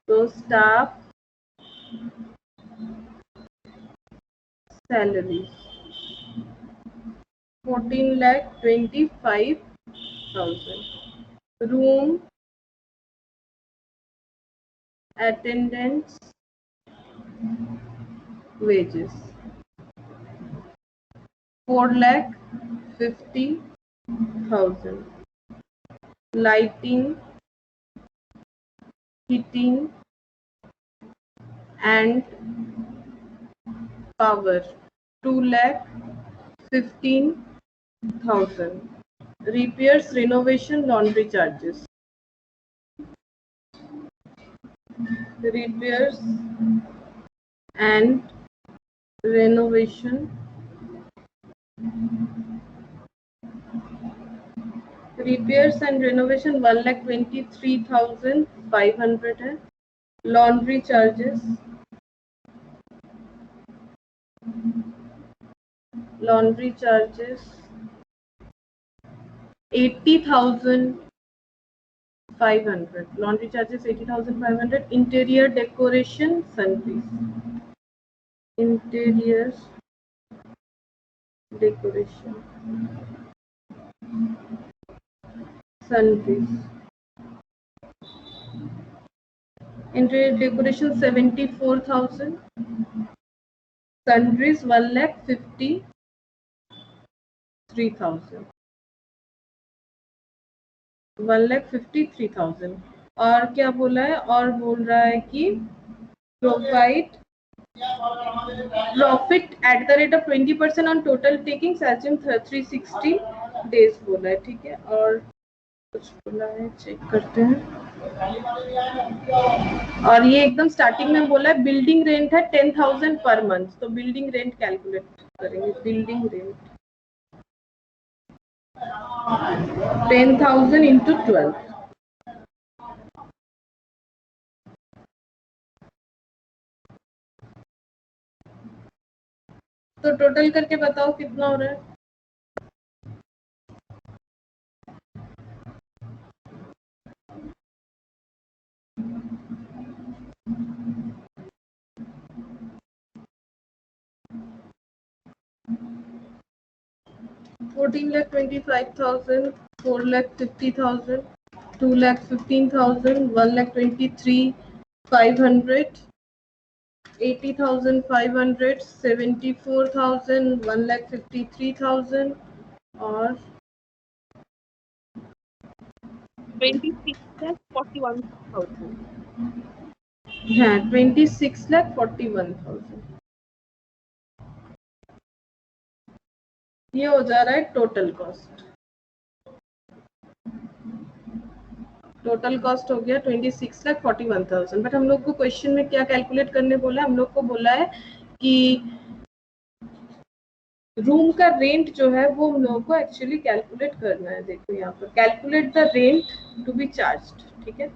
तो staff salary 14,25,000, room attendance wages 4,50,000, lighting, heating, and power 2,15,000. Repairs, renovation, laundry charges. Repairs and renovation. Repairs and renovation 1,23,500 है. Laundry charges. Laundry charges 80,500. Laundry charges 80,500. Interior decoration, sundries. Interior decoration, sundries. Interior decoration 74,000. Sundries 1,53,000. 1,53,000. और क्या बोला है? और बोल रहा है कि provide profit at the rate of 20% on total takings assume 360 days बोला है. ठीक है, और कुछ बोला है, चेक करते हैं. और ये एकदम स्टार्टिंग में बोला है बिल्डिंग रेंट है 10,000 पर मंथ. तो बिल्डिंग रेंट कैलकुलेट करेंगे. Building rent 10,000 into 12. तो टोटल करके बताओ कितना हो रहा है. $14,25,000, 4,50,000, 2,15,000, 1,23,500, 80,500, 74,000, 1,53,000 और 26,41,000. हाँ 26,41,000. ये हो जा रहा है टोटल कॉस्ट. टोटल कॉस्ट हो गया 26,41,000. बट हम लोग को क्वेश्चन में क्या कैलकुलेट करने बोला है? हम लोग को बोला है कि रूम का रेंट जो है वो हम लोगों को एक्चुअली कैलकुलेट करना है. देखो यहाँ पर calculate the rent to be charged. ठीक है,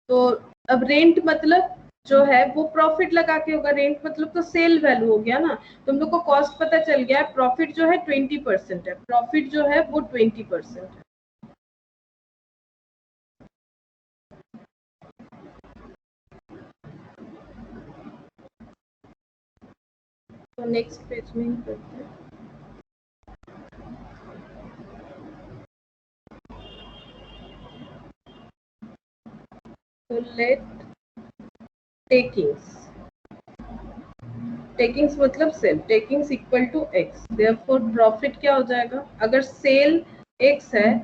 तो अब रेंट मतलब जो है वो प्रॉफिट लगा के होगा. रेंट मतलब तो सेल वैल्यू हो गया ना. तो हम लोग को कॉस्ट पता चल गया है. प्रॉफिट जो है 20% है. प्रॉफिट जो है वो 20% है. तो नेक्स्ट पेज में ही करते हैं. तो लेट टेकिंग्स. टेकिंग्स मतलब sale. Takings equal to X. Therefore profit क्या हो जाएगा? अगर सेल एक्स है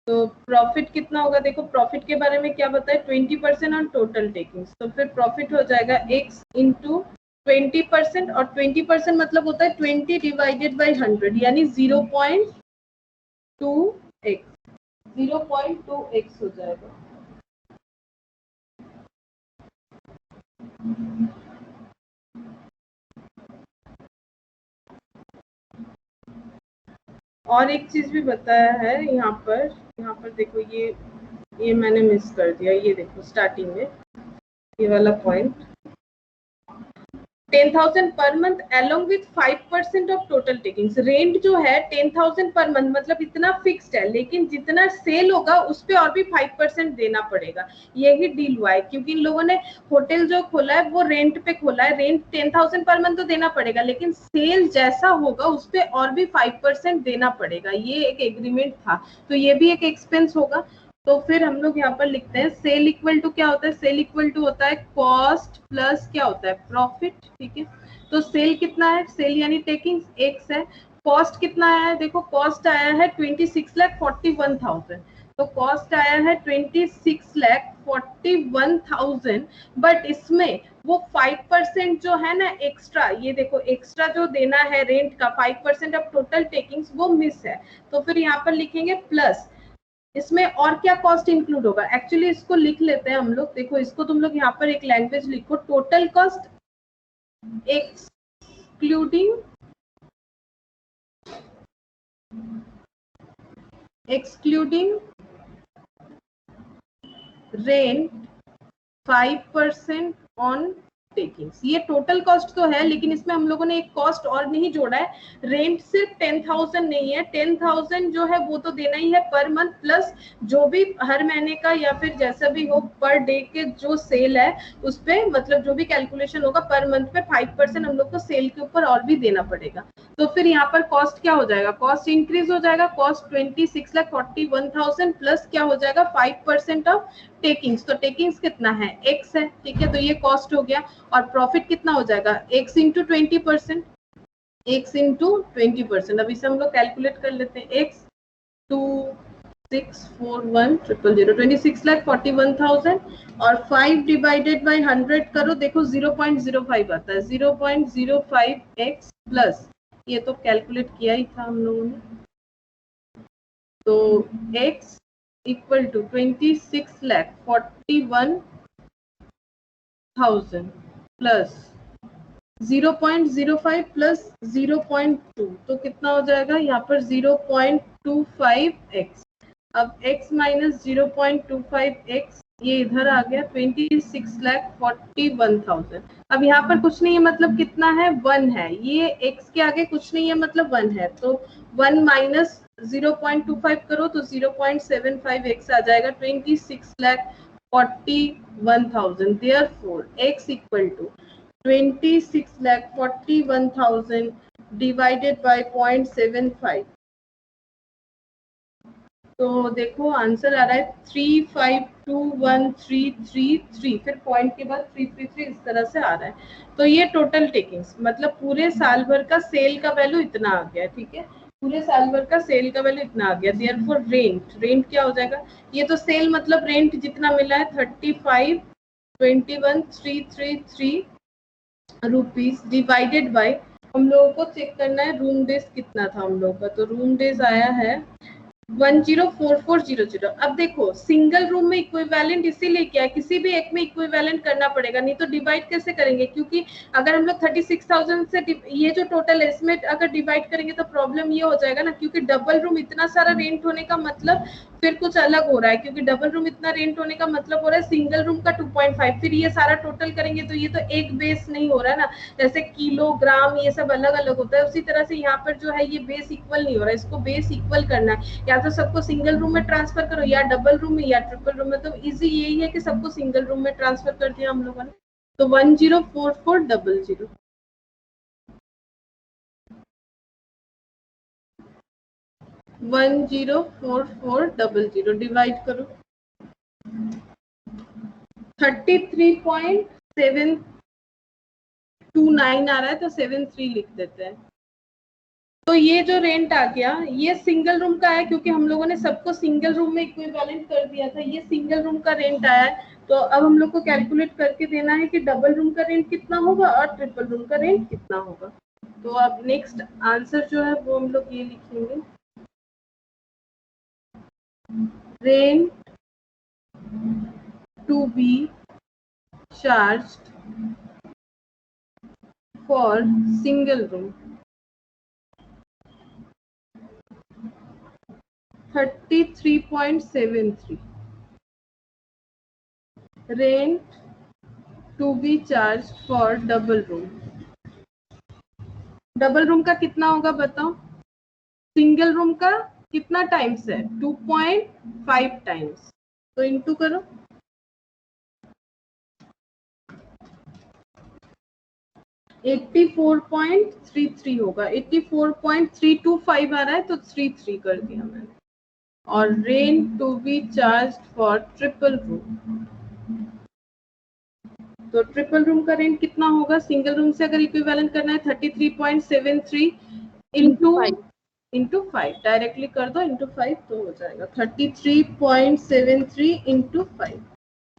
तो प्रॉफिट कितना होगा? देखो प्रॉफिट के बारे में क्या बताया? 20% ऑन टोटल टेकिंग्स. तो फिर प्रॉफिट हो जाएगा एक्स इंटू 20%. और 20% मतलब होता है 20 डिवाइडेड बाई 100 यानी 0.2x. 0.2x हो जाएगा. और एक चीज भी बताया है यहाँ पर देखो ये मैंने मिस कर दिया. ये देखो स्टार्टिंग में ये वाला point 10,000 per month along with 5% of total takings. Rent जो है 10,000 पर मंथ मतलब इतना फिक्स्ड है, लेकिन जितना सेल होगा उस पे और भी 5% देना पड़ेगा. यही डील हुआ है क्योंकि इन लोगों ने होटल जो खोला है वो रेंट पे खोला है. रेंट 10,000 पर मंथ तो देना पड़ेगा, लेकिन सेल जैसा होगा उस पे और भी 5% देना पड़ेगा. ये एक एग्रीमेंट था, तो ये भी एक एक्सपेंस होगा. तो फिर हम लोग यहाँ पर लिखते हैं सेल इक्वल टू क्या होता है? सेल इक्वल टू होता है कॉस्ट प्लस क्या होता है? प्रॉफिट. ठीक है, तो सेल कितना है? सेल यानी टेकिंग्स एक्स है. कॉस्ट कितना आया है? देखो कॉस्ट आया है 26,41,000. तो कॉस्ट आया है 26,41,000, बट इसमें वो 5% जो है ना एक्स्ट्रा, ये देखो एक्स्ट्रा जो देना है रेंट का 5% ऑफ टोटल टेकिंग्स वो मिस है। तो फिर यहाँ पर लिखेंगे प्लस, इसमें और क्या कॉस्ट इंक्लूड होगा, एक्चुअली इसको लिख लेते हैं हम लोग। देखो इसको तुम लोग यहाँ पर एक लैंग्वेज लिखो, total cost excluding rent 5% on takings. ये टोटल कॉस्ट तो है, लेकिन इसमें हम लोगों ने एक कॉस्ट और नहीं जोड़ा है। रेंट सिर्फ 10,000 नहीं है, 10,000 जो है वो तो देना ही है पर मंथ, प्लस जो भी हर महीने का या फिर जैसा भी हो पर डे के जो सेल है उस पे, मतलब जो भी कैलकुलेशन होगा पर मंथ पे 5% हम लोग को सेल के ऊपर और भी देना पड़ेगा। तो फिर यहाँ पर कॉस्ट क्या हो जाएगा, कॉस्ट इंक्रीज हो जाएगा, कॉस्ट 26,41,000 प्लस क्या हो जाएगा 5% ऑफ टेकिंग्स। तो टेकिंग्स कितना है, x है, ठीक है, तो ये कॉस्ट हो गया। और प्रॉफिट कितना हो जाएगा, x इंटू 20%, x इंटू 20%। अब इसे हम लोग कैलकुलेट कर लेते हैं, x 2641,000 26,41,000 और 5 डिवाइडेड बाय 100 करो, देखो 0.05 आता है, 0.05x प्लस, ये तो कैलकुलेट किया ही था हम लोगों ने, तो x equal to 26,41,000 plus 0.05 plus 0.2, तो कितना हो जाएगा यहाँ पर 0.25x। अब x माइनस 0.25x ये इधर आ गया 26,41,000। अब यहाँ पर कुछ नहीं है, मतलब कितना है 1 है, ये x के आगे कुछ नहीं है मतलब 1 है, तो 1 माइनस 0.25 करो तो 0.75x आ जाएगा 26,41,000। Therefore x equal to 26,41,000 divided by 0.75। तो देखो आंसर आ रहा है 3521333, फिर पॉइंट के बाद 333 इस तरह से आ रहा है। तो ये टोटल टेकिंग्स, मतलब पूरे साल भर का सेल का वैल्यू इतना आ गया, ठीक है, पूरे साल भर का सेल का वैल्यू इतना आ गया। देयरफॉर रेंट क्या हो जाएगा, ये तो सेल मतलब रेंट जितना मिला है 35,21,333 रुपीज डिवाइडेड बाय, हम लोगों को चेक करना है रूम डेज कितना था हम लोग का, तो रूम डेज आया है 104400। अब देखो सिंगल रूम में इक्विवेलेंट इसीलिए क्या है, किसी भी एक में इक्विवेलेंट करना पड़ेगा, नहीं तो डिवाइड कैसे करेंगे, क्योंकि अगर हम लोग 36,000 से ये जो टोटल है इसमें अगर डिवाइड करेंगे तो प्रॉब्लम ये हो जाएगा ना, क्योंकि डबल रूम इतना सारा रेंट होने का मतलब फिर कुछ अलग हो रहा है, क्योंकि डबल रूम इतना रेंट होने का मतलब हो रहा है सिंगल रूम का 2.5, फिर ये सारा टोटल करेंगे तो ये तो एक बेस नहीं हो रहा है ना, जैसे किलोग्राम ये सब अलग अलग होता है, उसी तरह से यहाँ पर जो है ये बेस इक्वल नहीं हो रहा है, इसको बेस इक्वल करना है, या तो सबको सिंगल रूम में ट्रांसफर करो या डबल रूम में या ट्रिपल रूम में। तो इजी यही है कि सबको सिंगल रूम में ट्रांसफर कर दिया हम लोगों ने, तो 104400 104400 डिवाइड करो 33.729 आ रहा है, तो 73 लिख देते हैं। तो ये जो रेंट आ गया ये सिंगल रूम का है, क्योंकि हम लोगों ने सबको सिंगल रूम में इक्विवेलेंट कर दिया था, ये सिंगल रूम का रेंट आया है। तो अब हम लोग को कैलकुलेट करके देना है कि डबल रूम का रेंट कितना होगा और ट्रिपल रूम का रेंट कितना होगा। तो अब नेक्स्ट आंसर जो है वो हम लोग ये लिखेंगे, rent to be charged for single room 33.73, rent to be charge for double room. Double room का कितना होगा बताओ, सिंगल रूम का कितना टाइम्स है 2.5 टाइम्स, तो इनटू करो, $84.33 होगा, 84.325 आ रहा है तो 33 कर दिया मैंने। और rent to be charge for triple room, तो ट्रिपल रूम का रेंट कितना होगा, सिंगल रूम से अगर इक्विवेलेंट करना है 33.73 इंटू इंटू 5 डायरेक्टली कर दो, इंटू 5 तो हो जाएगा 33.73 इंटू 5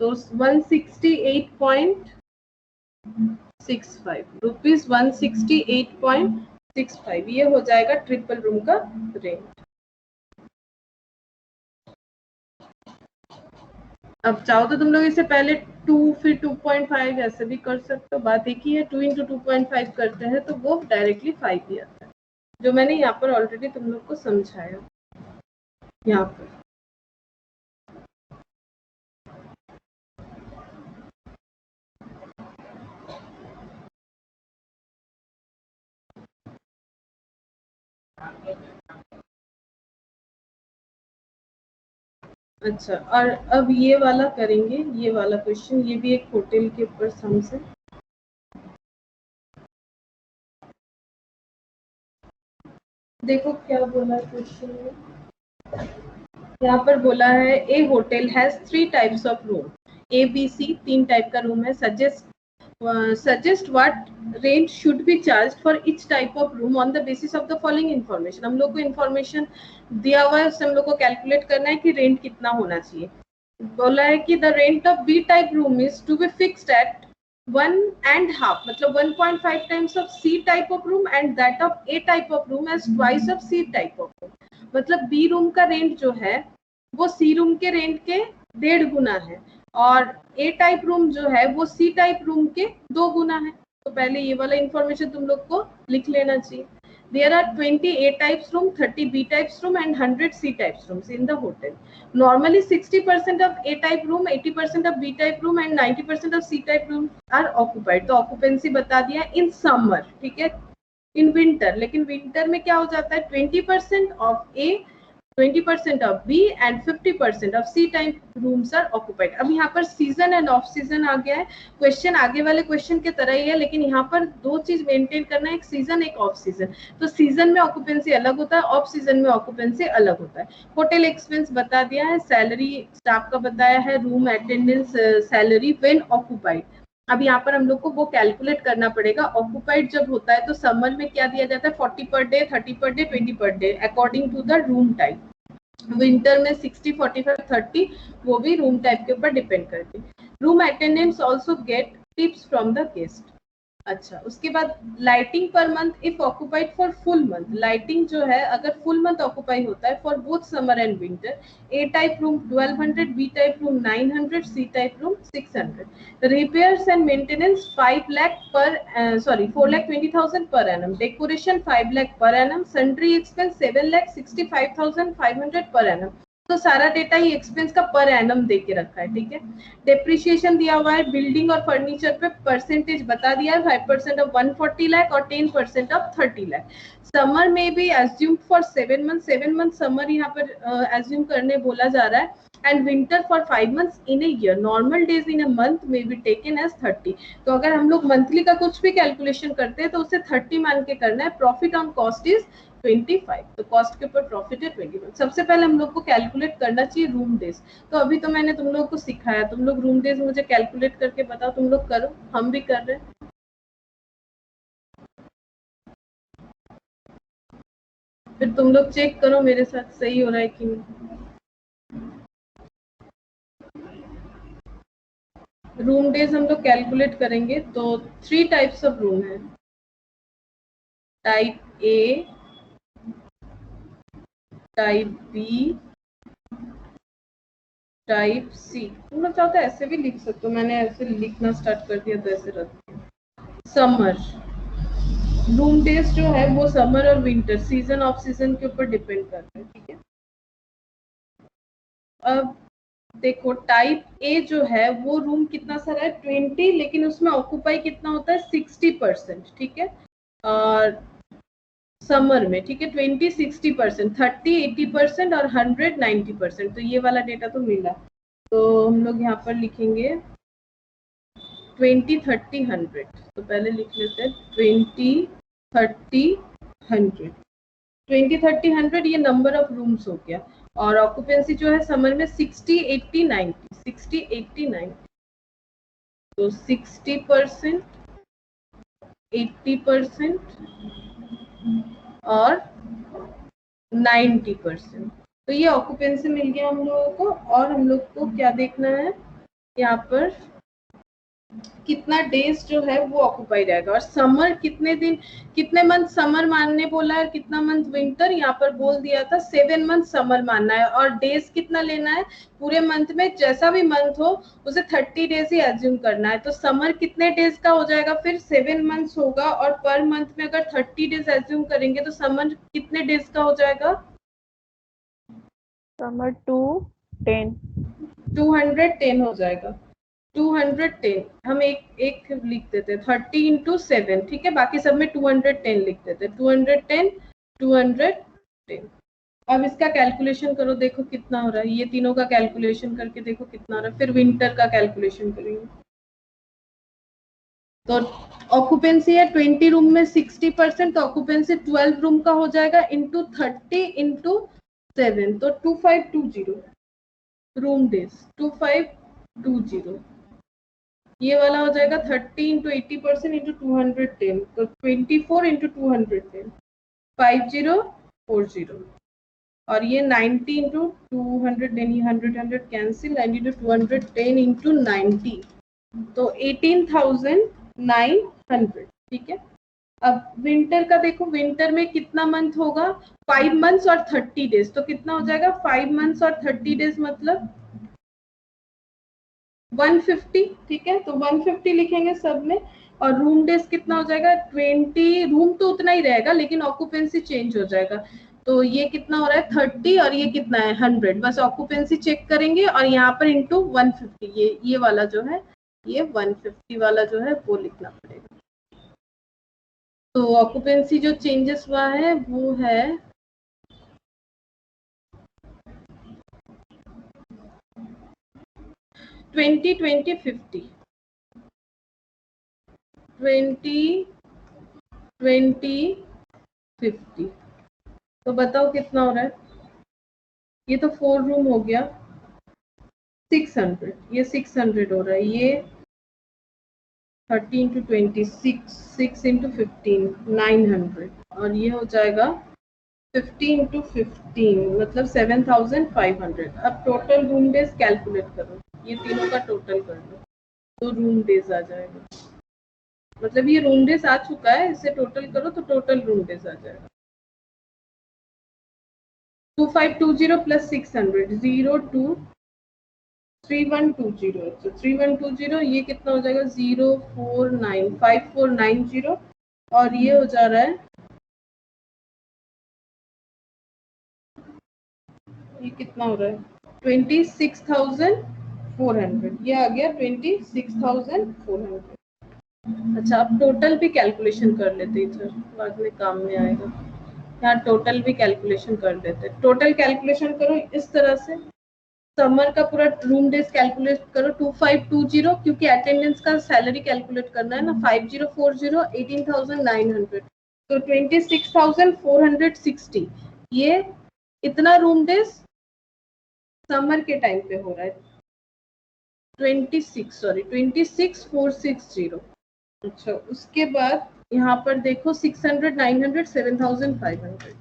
तो 168.65 रुपीज 168.65 ये हो जाएगा ट्रिपल रूम का रेंट। अब चाहो तो तुम लोग इसे पहले 2 फिर 2.5 ऐसे भी कर सकते हो, बात एक ही है। 2 इंटू 2.5 करते हैं तो वो डायरेक्टली 5 ही आता है, जो मैंने यहाँ पर ऑलरेडी तुम लोग को समझाया यहाँ पर। अच्छा, और अब ये वाला करेंगे, ये वाला क्वेश्चन, ये भी एक होटल के ऊपर सम से। देखो क्या बोला क्वेश्चन में, यहाँ पर बोला है A hotel has 3 types of room, A B C 3 type का रूम है। Suggest what rent should be charge for each type of room on the basis of the following information. हम लोग को इन्फॉर्मेशन दिया हुआ है, उससे हम लोग को कैलकुलेट करना है कि रेंट कितना होना चाहिए। बोला है कि the rent of B type room is to be fixed at 1.5 मतलब 1.5 times of C type of room and that of A type of room as twice of C type of room. मतलब B room का rent जो है वो C room के rent के 1.5 गुना है, और ए टाइप रूम जो है वो सी टाइप रूम के 2 गुना है। तो पहले ये वाला इंफॉर्मेशन तुम लोग को लिख लेना चाहिए। There are 20 A types room, 30 B types room and 100 C types rooms in the hotel. Normally 60% of A type room, 80% of B type room and 90% of C type room are occupied. तो occupancy बता दिया in summer, ठीक है, in winter। लेकिन winter में क्या हो जाता है, 20% of A, 20% of B and 50% of C type rooms are occupied। अब यहाँ पर सीजन एंड ऑफ सीजन आ गया है। क्वेश्चन आगे वाले क्वेश्चन के तरह ही है, लेकिन यहाँ पर 2 चीज मेंटेन करना है, एक सीजन एक ऑफ सीजन। तो सीजन में ऑक्यूपेंसी अलग होता है, ऑफ सीजन में ऑक्यूपेंसी अलग होता है। होटल एक्सपेंस बता दिया है, सैलरी स्टाफ का बताया है, room attendance salary when occupied. अब यहाँ पर हम लोग को वो कैलकुलेट करना पड़ेगा। ऑक्यूपाइड जब होता है तो समर में क्या दिया जाता है, 40 पर डे, 30 पर day, 20 per day according to the room type. Winter में 60, 45, 30 वो भी रूम टाइप के ऊपर डिपेंड करती है। Room attendants also get tips from the guest. अच्छा, उसके बाद lighting per month if occupied for full month. Lighting जो है अगर फुल मंथ ऑक्यूपाई होता है for both summer and winter, A type room 1200, B type room 900, C type room 600। Repairs and maintenance 5 lakh per 4,20,000 per annum. Decoration 5 lakh per annum. Sundry expense 7,65,500 per annum. तो सारा data ही expense का per annum दे के रखा है, ठीक है। Depreciation दिया हुआ है, बिल्डिंग और फर्नीचर पे परसेंटेज बता दिया है, 5% ऑफ 140 लाख और 10% ऑफ 30 लाख। समर में भी assume for 7 month, 7 month summer यहाँ पर एज्यूम करने बोला जा रहा है, and winter for 5 months in a year. Normal days in a month में बी टेकन एज 30। तो अगर हम लोग मंथली का कुछ भी कैलकुलेशन करते हैं तो उसे 30 मान के करना है। प्रॉफिट ऑन कॉस्ट इज 25, तो कॉस्ट के ऊपर प्रॉफिट है 25। सबसे पहले हम लोग को कैलकुलेट करना चाहिए रूम डेज। तो अभी तो मैंने तुम लोग को सिखाया, तुम लोग रूम डेज मुझे कैलकुलेट करके बताओ। तुम लोग करो, हम भी कर रहे हैं। फिर तुम लोग चेक करो मेरे साथ सही हो रहा है कि नहीं। रूम डेज हम लोग कैलकुलेट करेंगे तो 3 टाइप्स ऑफ रूम है, type A, type B, type C. तुम लोग चाहो तो ऐसे भी लिख सकते हो, मैंने ऐसे लिखना स्टार्ट कर दिया तो ऐसे रख दिया। समर रूम डेज जो है वो समर और विंटर सीजन ऑफ सीजन के ऊपर डिपेंड करता है, ठीक है। अब देखो टाइप ए जो है वो रूम कितना सारा है 20, लेकिन उसमें ऑक्यूपाई कितना होता है 60%, ठीक है। और समर में, ठीक है, 20, 60%, 30, 80% और 100, 90%। तो ये वाला डेटा तो मिला। तो हम लोग यहाँ पर लिखेंगे 20, 30, 100। तो पहले लिख लेते हैं 20, 30, 100। 20, 30, 100 ये नंबर ऑफ रूम्स हो गया। और ऑक्यूपेंसी जो है समर में 60, 80, 90, 60, 80, 90। तो 60%, 80% और 90%। तो ये ऑक्यूपेंसी मिल गया हम लोगों को। और हम लोग को क्या देखना है, यहाँ पर कितना डेज जो है वो ऑक्यूपाई रहेगा, और समर कितने दिन, कितने मंथ समर मानने बोला है, कितना मंथ विंटर, यहाँ पर बोल दिया था 7 मंथ समर मानना है। और डेज कितना लेना है, पूरे मंथ में जैसा भी मंथ हो उसे 30 डेज ही एज्यूम करना है। तो समर कितने डेज का हो जाएगा, फिर 7 मंथ्स होगा, और पर मंथ में अगर 30 डेज एज्यूम करेंगे तो समर कितने डेज का हो जाएगा, Summer 210. 210 हो जाएगा। 210 हम एक लिख देते हैं, 30 इंटू 7, ठीक है, बाकी सब में 210 लिख देते हैं, 210 210। अब इसका कैलकुलेशन करो, देखो कितना हो रहा है, ये तीनों का कैलकुलेशन करके देखो कितना हो रहा है, फिर विंटर का कैलकुलेशन करेंगे। तो ऑक्यूपेंसी है 20 रूम में 60%, तो ऑक्यूपेंसी 12 रूम का हो जाएगा इंटू 30 इंटू 7, तो 2520 रूम डेज, 2520। ये वाला हो जाएगा 30 इंटू 80% इंटू 210, तो 24 इंटू 210 5040। और ये 90 इंटू 210, 100 कैंसिल, 90 इंटू 210 इंटू 90, तो 18,900, ठीक है। अब विंटर का देखो, विंटर में कितना मंथ होगा, 5 मंथ्स और 30 डेज, तो कितना हो जाएगा 5 मंथ्स और 30 डेज मतलब 150, ठीक है, तो 150 लिखेंगे सब में। और रूम डेज कितना हो जाएगा 20, रूम तो उतना ही रहेगा लेकिन ऑक्यूपेंसी चेंज हो जाएगा, तो ये कितना हो रहा है 30 और ये कितना है 100, बस ऑक्यूपेंसी चेक करेंगे और यहाँ पर इंटू 150, ये वाला जो है, ये 150 वाला जो है वो लिखना पड़ेगा। तो ऑक्यूपेंसी जो चेंजेस हुआ है वो है 20 20 50, 20 20 50। तो बताओ कितना हो रहा है, ये तो 4 रूम हो गया 600, ये 600 हो रहा है, ये 30 इंटू 26, 6 इंटू 15 900, और ये हो जाएगा 50 इंटू 15 मतलब 7500। अब टोटल रूम डेज कैलकुलेट करो, ये तीनों का टोटल कर लो तो रूम डेज आ जाएगा, मतलब ये रूम डेज आ चुका है, इसे टोटल करो तो टोटल रूम डेज आ जाएगा 2520 प्लस 600 02 3120, तो 3120 ये कितना हो जाएगा 0495490, और ये हो जा रहा है, ये कितना हो रहा है 26,400, ये आ गया 26,400। अच्छा, अब टोटल भी कैलकुलेशन कर लेते हैं सर, बाद में काम में आएगा। यहाँ टोटल भी कैलकुलेशन कर लेते हैं, टोटल कैलकुलेशन करो इस तरह से, समर का पूरा रूम डेज कैलकुलेट करो 2520, क्योंकि अटेंडेंस का सैलरी कैलकुलेट करना है ना, 5040 18,900, तो 26,460, ये इतना रूम डेज समर के टाइम पे हो रहा है 26,460। अच्छा, उसके बाद यहाँ पर देखो 600 900 7,500,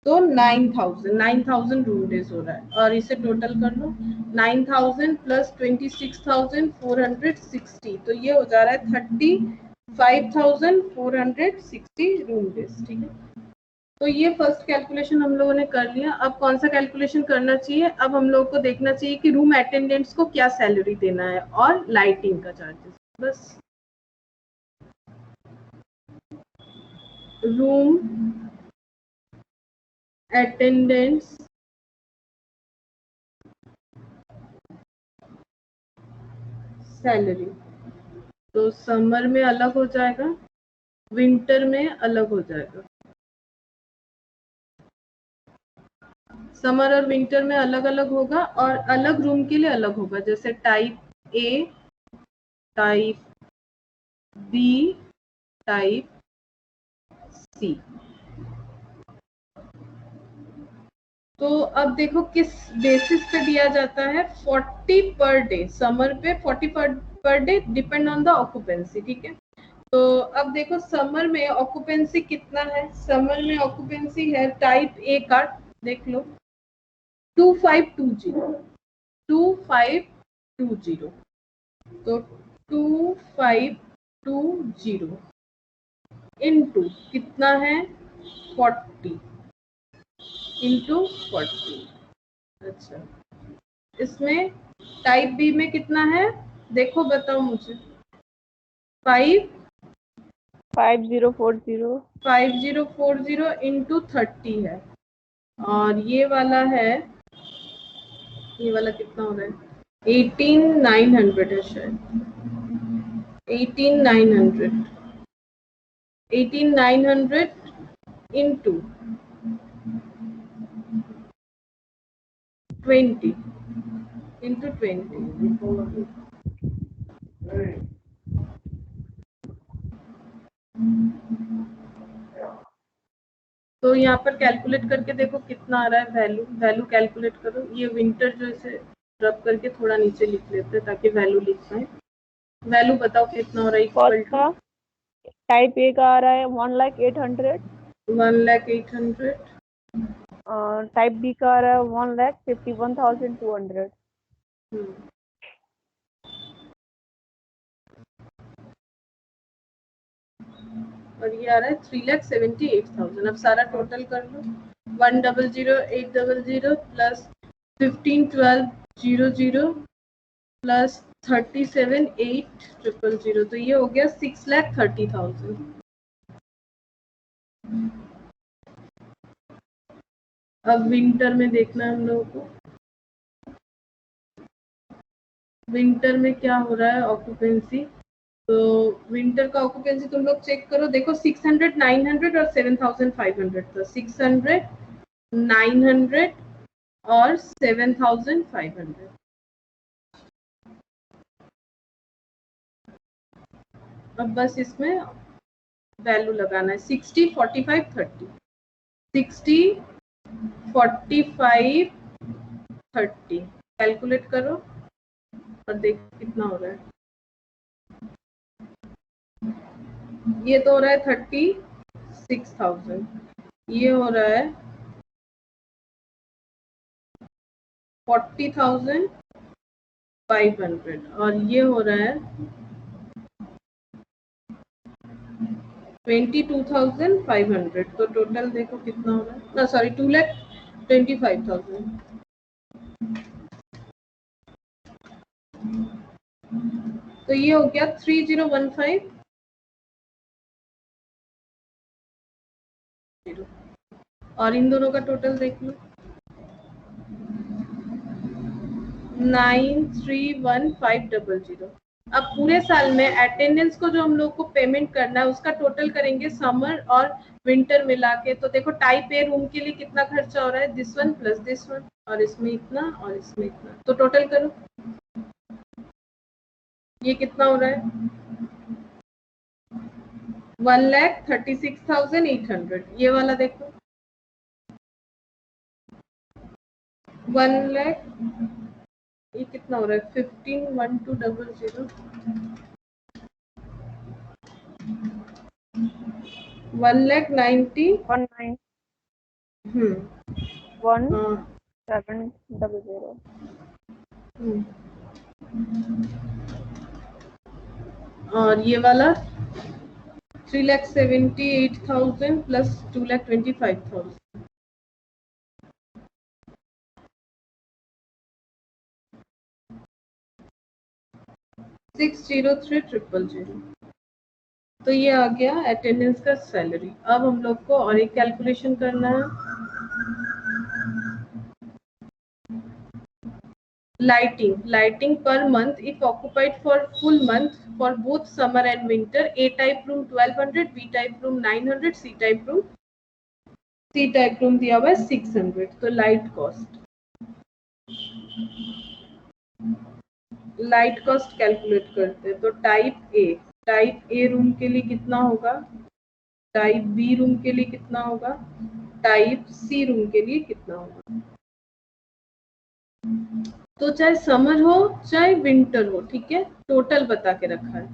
तो 9,000 रूम डेज हो रहा है, और इसे टोटल कर लो 9,000 प्लस 26,460, तो ये हो जा रहा है 35,460 रूम डेज, ठीक है। तो ये फर्स्ट कैलकुलेशन हम लोगों ने कर लिया। अब कौन सा कैलकुलेशन करना चाहिए, अब हम लोग को देखना चाहिए कि रूम अटेंडेंट्स को क्या सैलरी देना है और लाइटिंग का चार्जेस, बस। रूम अटेंडेंट्स सैलरी, तो समर में अलग हो जाएगा, विंटर में अलग हो जाएगा, समर और विंटर में अलग अलग होगा, और अलग रूम के लिए अलग होगा, जैसे type A, type B, type C. तो अब देखो किस बेसिस पे दिया जाता है, 40 पर डे, समर पे 40 per day depend on the occupancy, ठीक है। तो अब देखो समर में ऑक्यूपेंसी कितना है, समर में ऑक्यूपेंसी है टाइप ए का, देख लो 2520 2520, तो 2520 इनटू कितना है 40 इंटू 40। अच्छा, इसमें टाइप बी में कितना है देखो, बताओ मुझे। 5040 इंटू 30 है, और ये वाला है, ये वाला कितना हो रहा है 18900 है शायद, 18900 इंटू 20 इंटू 20। तो यहाँ पर कैलकुलेट करके देखो कितना आ रहा है वैल्यू, वैल्यू कैलकुलेट करो। ये विंटर जो इसे रब करके थोड़ा नीचे लिख लेते हैं ताकि वैल्यू लिख पाए। वैल्यू बताओ कितना हो रहा है, इक्वल टू टाइप ए का आ रहा है 1,08,000, 1,08,000, टाइप बी का आ रहा है 1,51,200। और ये आ रहा है 3,78,000। अब सारा टोटल कर लो, 1,00,800 प्लस 15,12,00 प्लस 37,8,000, तो ये हो गया 6,30,000। अब विंटर में देखना है हम लोगों को, विंटर में क्या हो रहा है ऑक्यूपेंसी। तो विंटर का ऑक्यूपेंसी तुम लोग चेक करो, देखो 600, 900 और 7,500 था, 600, 900 और 7,500। अब बस इसमें वैल्यू लगाना है 60, 45, 30, 60, 45, 30 कैलकुलेट करो और देखो कितना हो रहा है। ये तो हो रहा है 36,000, ये हो रहा है 40,500 और ये हो रहा है 22,500। तो टोटल देखो कितना हो रहा है ना, सॉरी 2,25,000। तो ये हो गया 3015 और इन दोनों का टोटल देख लो 931500। अब पूरे साल में अटेंडेंस को जो हम लोग को पेमेंट करना है उसका टोटल करेंगे समर और विंटर मिला के। तो देखो टाइप ए रूम के लिए कितना खर्चा हो रहा है, this one plus this one, और इसमें इतना और इसमें इतना, तो टोटल करो ये कितना हो रहा है 1,36,800। ये वाला देखो 1 लाख, ये कितना हो रहा है 15,12,00 1,90,000 1700। और ये वाला 3,78,000 प्लस 2,25,000। 603,000। तो ये आ गया अटेंडेंस का सैलरी। अब हम लोग को और एक कैलकुलेशन करना है, lighting per month if occupied for full month for both summer and winter. A type room 1,200, B type room 900, C type room दिया हुआ है 600। तो लाइट कॉस्ट कैलकुलेट करते हैं। तो टाइप ए रूम के लिए कितना होगा, टाइप बी रूम के लिए कितना होगा, टाइप सी रूम के लिए कितना होगा। तो चाहे समर हो चाहे विंटर हो, ठीक है, टोटल बता के रखा है।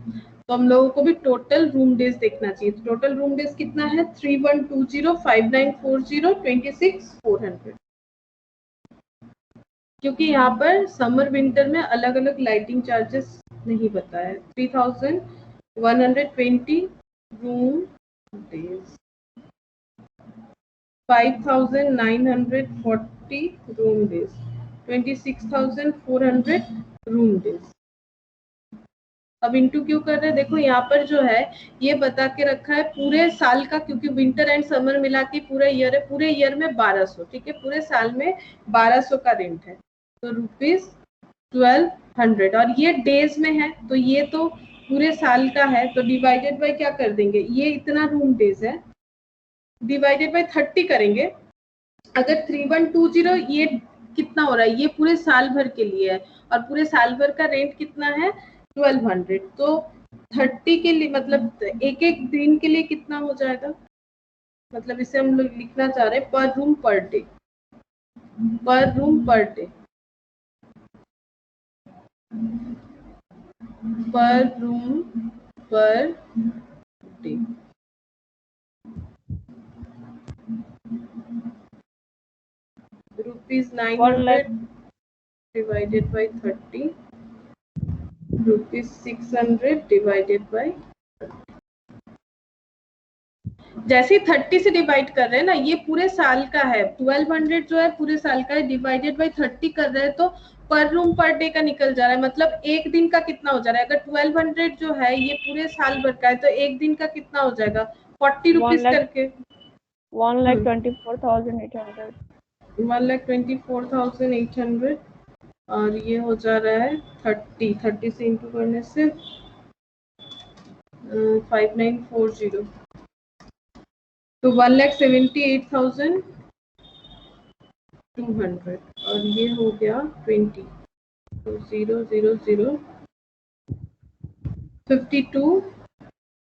तो हम लोगों को भी टोटल रूम डेज देखना चाहिए। तो टोटल रूम डेज कितना है 3120 5940 26400, क्योंकि यहाँ पर समर विंटर में अलग अलग लाइटिंग चार्जेस नहीं बताया है। 3120 room days, 5940 room days, 26,400 room days. अब इंटू क्यों कर रहे हैं, देखो यहाँ पर जो है ये बता के रखा है पूरे साल का, क्योंकि विंटर एंड समर मिला के पूरा ईयर है, पूरे ईयर में 1200, ठीक है, पूरे साल में 1200 का रेंट है, तो ₹1200, और ये डेज में है तो ये तो पूरे साल का है, तो डिवाइडेड बाय क्या कर देंगे, ये इतना रूम डेज है, डिवाइडेड बाय 30 करेंगे। अगर 3120 ये कितना हो रहा है, ये पूरे साल भर के लिए है, और पूरे साल भर का रेंट कितना है 1200, तो 30 के लिए मतलब एक एक दिन के लिए कितना हो जाएगा, मतलब इसे हम लोग लिखना चाह रहे हैं पर रूम पर डे, पर रूम पर डे, पर room per day. ₹900 divided by 30, ₹600 divided by, जैसे 30 से डिवाइड कर रहे हैं ना, ये पूरे साल का है, 1200 जो है पूरे साल का है, डिवाइडेड बाय 30 कर रहे हैं तो पर रूम पर डे का निकल जा रहा है, मतलब एक दिन का कितना हो जा रहा है। अगर 1200 जो है ये पूरे साल भर का है तो एक दिन का कितना हो जाएगा 40 रुपीज करके, 1,24,800। 1,24,800, और ये हो जा रहा है 30 से इंटू करने से 5940, तो 1,78,200, और ये हो गया 20, तो 000 52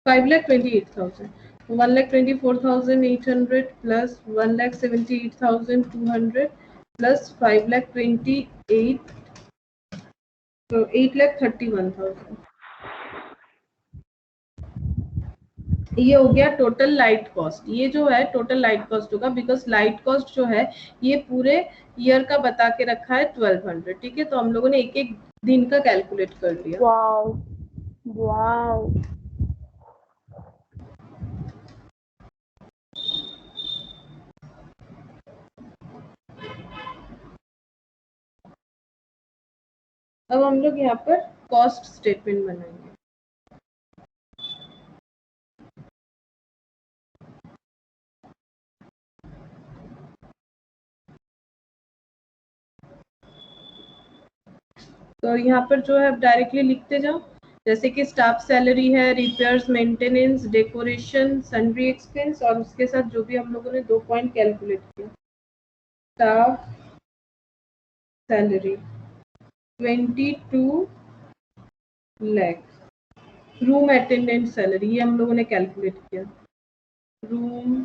5,28,000, 1,24,800 plus 1,78,200 plus 5,28,000, तो 8,31,000। ये हो गया टोटल लाइट कॉस्ट। ये जो है टोटल लाइट कॉस्ट होगा, बिकॉज लाइट कॉस्ट जो है ये पूरे ईयर का बता के रखा है 1200, ठीक है, तो हम लोगों ने एक एक दिन का कैलकुलेट कर लिया। Wow wow. अब हम लोग यहाँ पर कॉस्ट स्टेटमेंट बनाएंगे। तो यहाँ पर जो है डायरेक्टली लिखते जाओ, जैसे कि स्टाफ सैलरी है, repairs, maintenance, decoration, sundry expense, और उसके साथ जो भी हम लोगों ने 2 पॉइंट कैलकुलेट किया। Staff salary 22 lakh, room attendant salary ये हम लोगों ने कैलकुलेट किया, रूम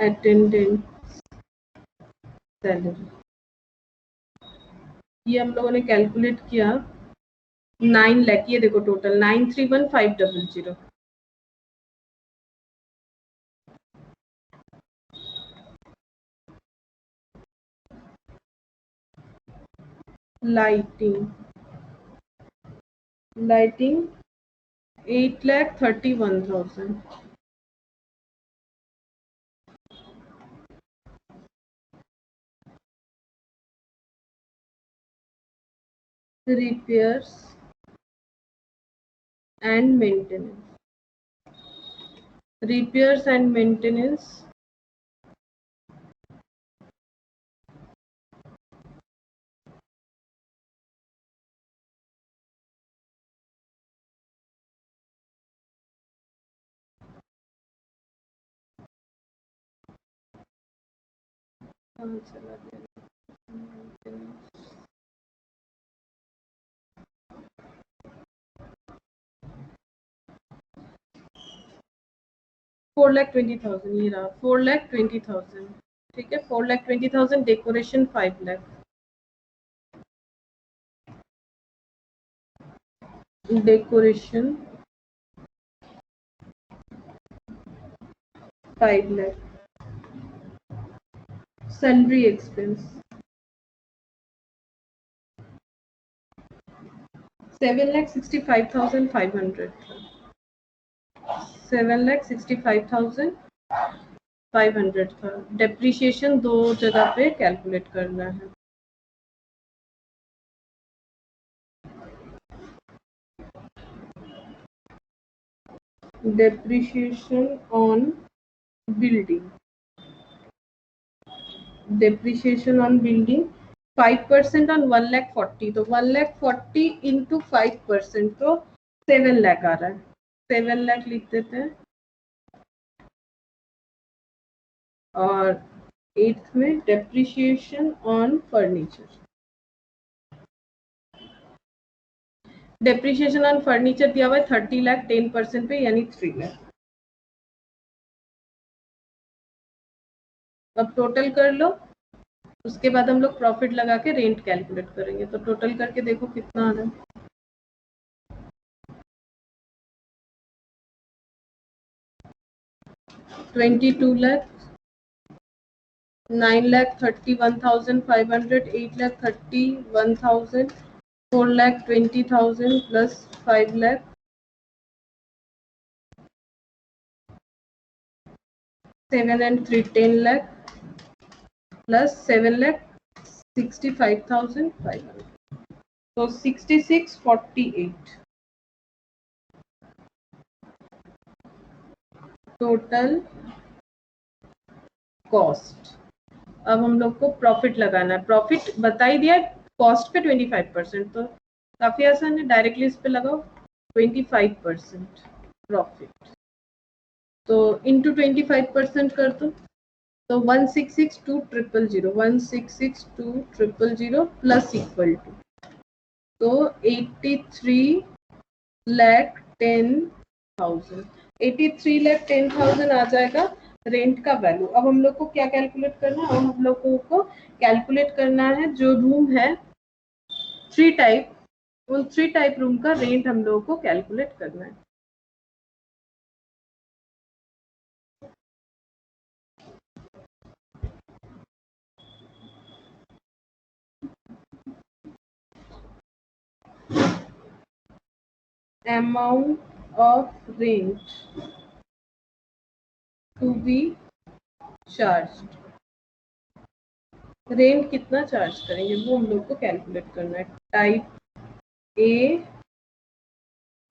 अटेंडेंट सैलरी ये हम लोगों ने कैलकुलेट किया 9 लाख, ये देखो total 931,500। Lighting 8,31,000। repairs and maintenance, repairs and maintenance चला गया, 4,20,000, ये रहा 4,20,000, ठीक है, 4,20,000। Decoration 5 lakh, decoration 5 lakh. Sundry expense 7,65,500. 7,65,500 था. डेप्रिसिएशन दो जगह पे कैलकुलेट करना है. Depreciation on building. Depreciation on building 5% on 1,40,000. तो 1,40,000 into 5% तो 7 लाख आ रहा है. 7 लाख लिख देते हैं. और 8th में depreciation on furniture. Depreciation on furniture दिया हुआ है 30 लाख 10% पे यानी 3 लाख. अब टोटल कर लो. उसके बाद हम लोग प्रॉफिट लगा के रेंट कैलकुलेट करेंगे. तो टोटल करके देखो कितना आ रहा है. 22 lakh, 9,31,500, 8,31,000, 4,20,000 plus 5 lakh, 7 and 3 10 lakh plus 7 lakh 65,500. So 6648 total cost. अब हम लोग को प्रॉफिट लगाना है. प्रॉफिट बता ही दिया. कॉस्ट पे 25%. तो काफी आसान है. डायरेक्टली इस पे लगाओ 25% प्रॉफिट. तो इंटू 25% कर दो. तो 1,66,2,000 1,66,2,000 प्लस इक्वल टू तो 83,10,000. 83,10,000 आ जाएगा रेंट का वैल्यू. अब हम लोग को क्या कैलकुलेट करना है. अब हम लोगों को कैलकुलेट करना है जो रूम है 3 टाइप. उन 3 टाइप रूम का रेंट हम लोगों को कैलकुलेट करना है. Amount of rent to be charged. Rent कितना चार्ज करेंगे वो हम लोग को कैलकुलेट करना है. टाइप ए,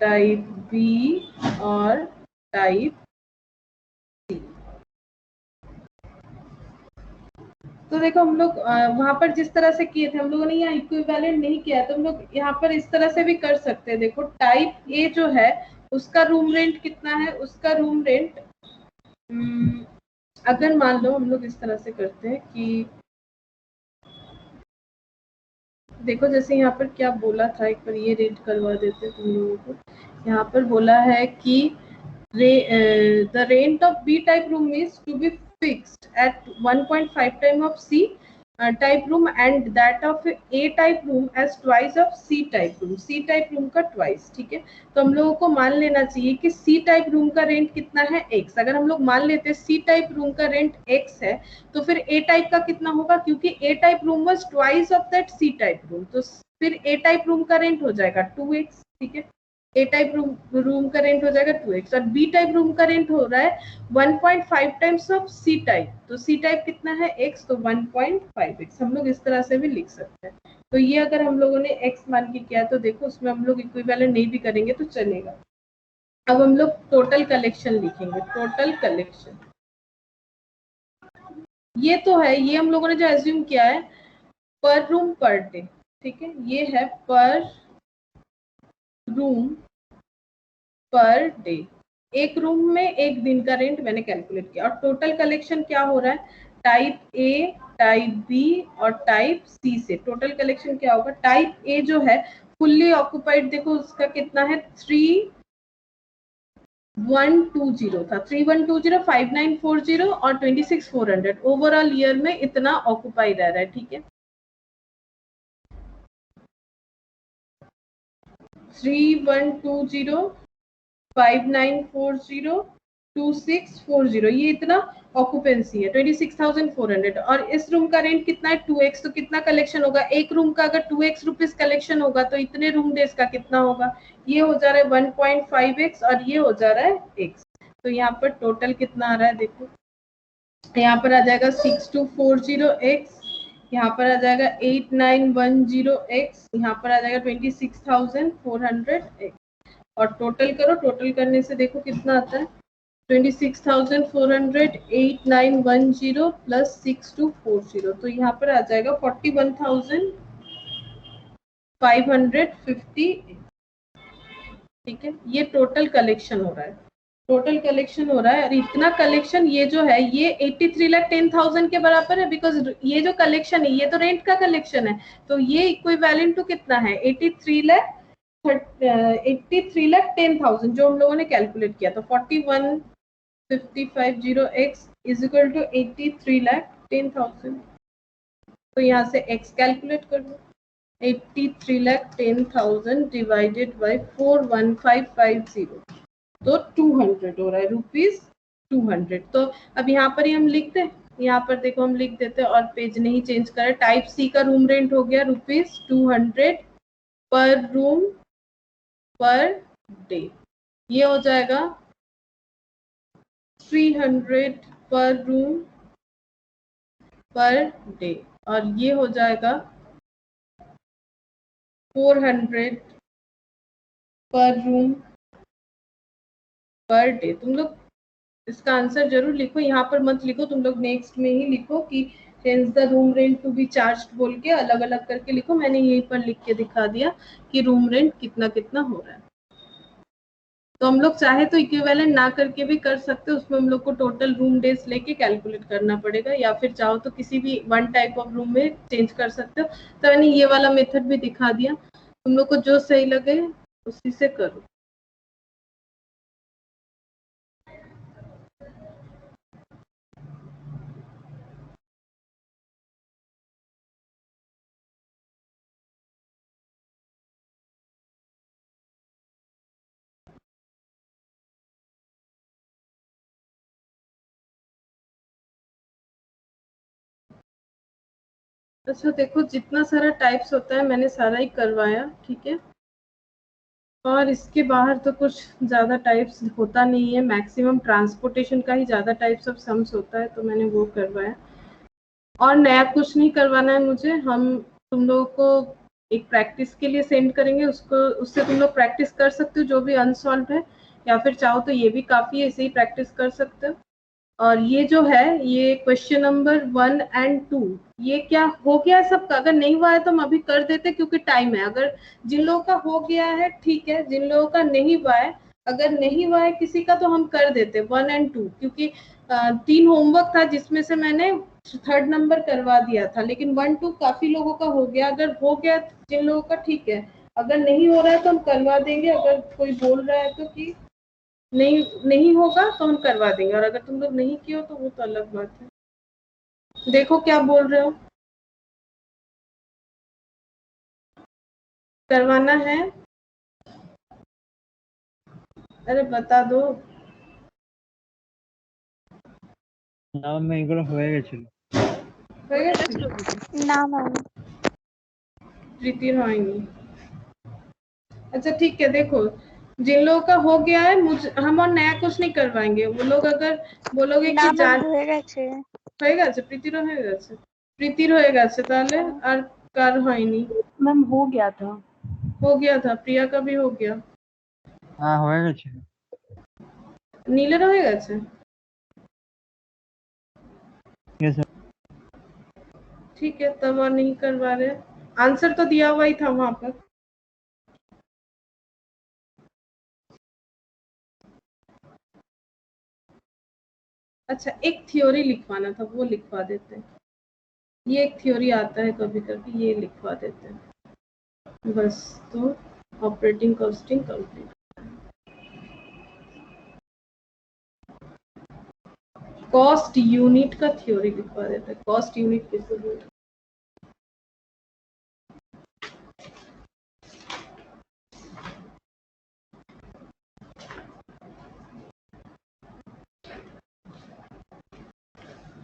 टाइप बी और टाइप सी. तो देखो हम लोग वहां पर जिस तरह से किए थे हम लोगों ने यहाँ इक्विवेलेंट नहीं किया. तो हम लोग यहाँ पर इस तरह से भी कर सकते हैं. देखो टाइप ए जो है उसका रूम रेंट कितना है. उसका रूम रेंट अगर मान लो हम लोग इस तरह से करते हैं कि देखो जैसे यहाँ पर क्या बोला था. एक बार ये रेट करवा देते हैं तुम लोगों को. यहाँ पर बोला है कि the rent of B type room is to be fixed at 1.5 time of C type room and that of A type room as twice of C type room. C type room का twice. ठीक है. तो हम लोगों को मान लेना चाहिए कि C type room का रेंट कितना है X. अगर हम लोग मान लेते हैं C type room का रेंट X है तो फिर A type का कितना होगा. क्योंकि A type room was twice of that C type room. तो फिर A type room का रेंट हो जाएगा 2X. ठीक है. ए टाइप रूम का रेंट हो जाएगा 2x और बी टाइप रूम का रेंट हो रहा है 1.5 टाइम्स ऑफ सी टाइप. तो सी टाइप कितना है x. तो 1.5x हम लोग इस तरह से भी लिख सकते हैं. तो ये अगर हम लोगों ने x मान के किया तो देखो उसमें हम लोग इक्विवेलेंट नहीं भी करेंगे तो चलेगा. अब हम लोग टोटल कलेक्शन लिखेंगे. टोटल कलेक्शन ये तो है. ये हम लोगों ने जो एज्यूम किया है पर रूम पर डे. ठीक है. ये है पर रूम पर डे. एक रूम में एक दिन का रेंट मैंने कैलकुलेट किया. और टोटल कलेक्शन क्या हो रहा है टाइप ए, टाइप बी और टाइप सी से. टोटल कलेक्शन क्या होगा. टाइप ए जो है फुल्ली ऑक्युपाइड देखो उसका कितना है 3,120 था. 3,120, 5,940 और 26,400 ओवरऑल ईयर में इतना ऑक्युपाई रह रहा है. ठीक है. 3,120, 5,940 2640, ये इतना ऑक्यूपेंसी है 26,400, और इस रूम का रेंट कितना है 2x, तो कितना कलेक्शन होगा, एक रूम का अगर 2x रुपीज कलेक्शन होगा तो इतने रूम डेज का कितना होगा, ये हो जा रहा है 1.5x और ये हो जा रहा है x। तो यहाँ पर टोटल कितना आ रहा है, देखो यहाँ पर आ जाएगा 6240x, यहाँ पर आ जाएगा 8910x, यहाँ पर आ जाएगा 26,400x, और टोटल करो, टोटल करने से देखो कितना आता है 26,400, 8910 प्लस 6240, तो यहाँ पर आ जाएगा 41,550। ठीक है, ये टोटल कलेक्शन हो रहा है, टोटल कलेक्शन हो रहा है, और इतना कलेक्शन ये जो है ये 83,10,000 के बराबर है, बिकॉज ये जो कलेक्शन है ये तो रेंट का कलेक्शन है, तो ये इक्विवेलेंट टू कितना है 83,10,000 जो हम लोगों ने कैलकुलेट किया, तो 41,550x इज इक्वल टू 83,10,000, तो यहाँ से x कैलकुलेट कर दो, 83,10,000 डिवाइडेड बाई 41550, तो 200 हो रहा है, रुपीज 200। तो अब यहाँ पर ही हम लिख दें, यहाँ पर देखो हम लिख देते हैं और पेज नहीं चेंज करें, टाइप सी का रूम रेंट हो गया रुपीज 200 पर रूम पर डे, ये हो जाएगा 300 पर रूम पर डे, और ये हो जाएगा 400 पर रूम पर डे। तुम लोग इसका आंसर जरूर लिखो, यहाँ पर मत लिखो, तुम लोग नेक्स्ट में ही लिखो कि hence the room rent to be charged बोल के अलग अलग करके लिखो, मैंने यहीं पर लिख के दिखा दिया कि रूम रेंट कितना कितना हो रहा है। तो हम लोग चाहे तो इक्विवेलेंट ना करके भी कर सकते हो, उसमें हम लोग को टोटल रूम डेज लेके कैलकुलेट करना पड़ेगा, या फिर चाहो तो किसी भी वन टाइप ऑफ रूम में चेंज कर सकते हो। तो मैंने ये वाला मेथड भी दिखा दिया, तुम लोग को जो सही लगे उसी से करो। अच्छा देखो, जितना सारा टाइप्स होता है मैंने सारा ही करवाया, ठीक है, और इसके बाहर तो कुछ ज़्यादा टाइप्स होता नहीं है, मैक्सिमम ट्रांसपोर्टेशन का ही ज़्यादा टाइप्स ऑफ सम्स होता है, तो मैंने वो करवाया, और नया कुछ नहीं करवाना है मुझे। हम तुम लोगों को एक प्रैक्टिस के लिए सेंड करेंगे, उसको उससे तुम लोग प्रैक्टिस कर सकते हो जो भी अनसॉल्व है, या फिर चाहो तो ये भी काफ़ी है, इसे ही प्रैक्टिस कर सकते हो। और ये जो है ये क्वेश्चन नंबर 1 एंड 2 ये क्या हो गया है सबका, अगर नहीं हुआ है तो हम अभी कर देते क्योंकि टाइम है, अगर जिन लोगों का हो गया है ठीक है, जिन लोगों का नहीं हुआ है, अगर नहीं हुआ है किसी का तो हम कर देते 1 एंड 2, क्योंकि 3 होमवर्क था जिसमें से मैंने 3rd नंबर करवा दिया था, लेकिन 1 2 काफी लोगों का हो गया, अगर हो गया जिन लोगों का ठीक है, अगर नहीं हो रहा है तो हम करवा देंगे, अगर कोई बोल रहा है तो कि नहीं नहीं होगा तो हम करवा देंगे, और अगर तुम लोग नहीं किए हो तो वो तो अलग बात है। देखो क्या बोल रहे हो, करवाना है, अरे बता दो। না ম্যাম এগুলো হয়ে গেছিল। হয়ে গেছে, না ম্যাম। प्रीति होएंगी। अच्छा ठीक है, देखो जिन लोगों का हो गया है हम और नया कुछ नहीं करवाएंगे, वो लोग अगर बोलोगे না कि ম্যাম जान হয়ে গেছে। হয়ে গেছে, প্রীতির হয়ে গেছে, প্রীতির হয়ে গেছে, তাহলে আর কার হয়নি, मैम हो गया था। हो गया था, प्रिया का भी हो गया, হ্যাঁ হয়ে গেছিল। नीलेर হয়ে গেছে, यस मैम। ठीक है तब और नहीं करवा रहे, आंसर तो दिया हुआ ही था वहां पर। अच्छा एक थ्योरी लिखवाना था, वो लिखवा देते हैं, ये एक थ्योरी आता है कभी कभी, ये लिखवा देते हैं बस, तो operating costing complete. Cost unit का थ्योरी लिखवा देते हैं, कॉस्ट यूनिट कैसे बोलते हैं।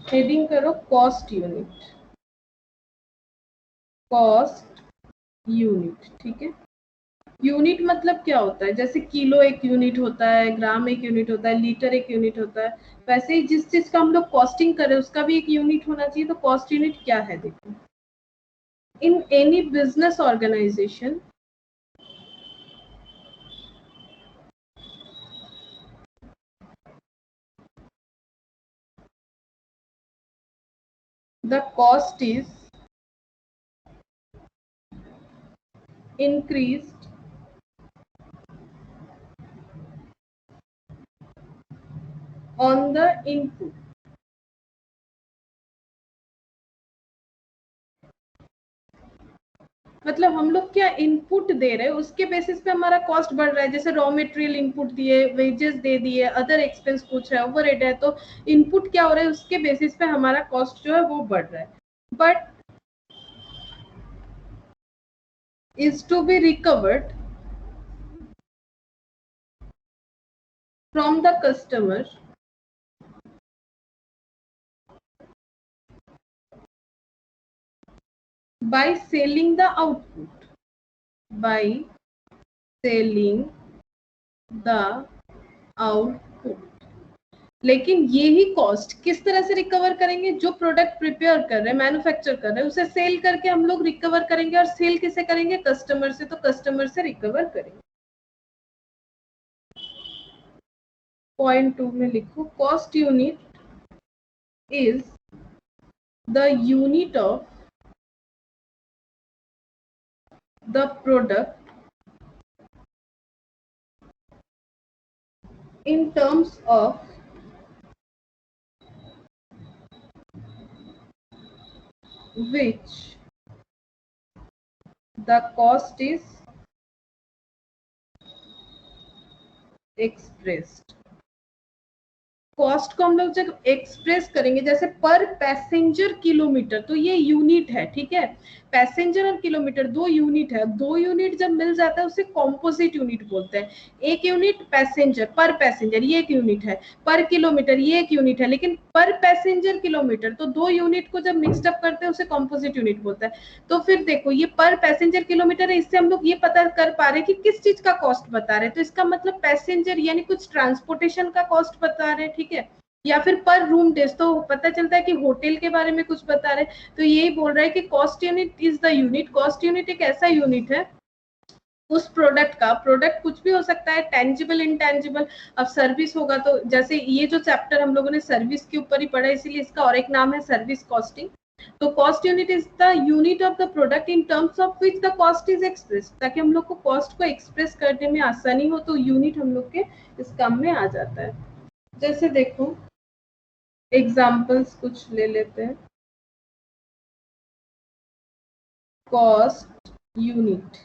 हेडिंग करो कॉस्ट यूनिट, कॉस्ट यूनिट, ठीक है। यूनिट मतलब क्या होता है, जैसे किलो एक यूनिट होता है, ग्राम एक यूनिट होता है, लीटर एक यूनिट होता है, वैसे ही जिस चीज का हम लोग कॉस्टिंग कर रहे हैं उसका भी एक यूनिट होना चाहिए। तो कॉस्ट यूनिट क्या है, देखो, in any business organization the cost is increased on the input, मतलब हम लोग क्या इनपुट दे रहे हैं उसके बेसिस पे हमारा कॉस्ट बढ़ रहा है। जैसे रॉ मटेरियल इनपुट दिए, वेजेस दे दिए, अदर एक्सपेंस कुछ है, ओवरहेड है, तो इनपुट क्या हो रहा है उसके बेसिस पे हमारा कॉस्ट जो है वो बढ़ रहा है। But is to be recovered from the customer by selling the output, by selling the output। लेकिन यही कॉस्ट किस तरह से रिकवर करेंगे, जो प्रोडक्ट प्रिपेयर कर रहे हैं, मैन्युफैक्चर कर रहे हैं, उसे सेल करके हम लोग रिकवर करेंगे। और सेल किसे करेंगे, कस्टमर से, तो कस्टमर से रिकवर करेंगे। पॉइंट 2 में लिखो, cost unit is the unit of the product in terms of which the cost is expressed। Cost को हम लोग जब एक्सप्रेस करेंगे, जैसे पर पैसेंजर किलोमीटर, तो ये यूनिट है, ठीक है। पैसेंजर और किलोमीटर दो यूनिट है। दो यूनिट जब मिल जाता है उसे कॉम्पोजिट यूनिट बोलते हैं। एक यूनिट पैसेंजर, पर पैसेंजर ये एक यूनिट है, पर किलोमीटर ये एक यूनिट है, लेकिन पर पैसेंजर किलोमीटर, तो दो यूनिट को जब मिक्सड अप करते हैं उसे कॉम्पोजिट यूनिट बोलता है। तो फिर देखो, ये पर पैसेंजर किलोमीटर है, इससे हम लोग ये पता कर पा रहे हैं कि किस चीज का कॉस्ट बता रहे हैं। तो इसका मतलब पैसेंजर यानी कुछ ट्रांसपोर्टेशन का कॉस्ट बता रहे हैं, ठीक है, या फिर पर रूम डेज, तो पता चलता है कि होटल के बारे में कुछ बता रहे हैं। तो यही बोल रहा है कि cost unit is the unit. Cost unit एक ऐसा यूनिट है उस प्रोडक्ट का, प्रोडक्ट कुछ भी हो सकता है, टेंजिबल इनटेंजिबल। अब सर्विस होगा तो, जैसे ये जो चैप्टर हम लोगों ने सर्विस के ऊपर ही पढ़ा है, इसीलिए इसका और एक नाम है सर्विस कॉस्टिंग। तो cost unit is the unit of the product in terms of which the cost is express. ताकि हम लोग को कॉस्ट को एक्सप्रेस करने में आसानी हो, तो यूनिट हम लोग के इस काम में आ जाता है। जैसे देखो, एग्जाम्पल्स कुछ ले लेते हैं। Cost unit,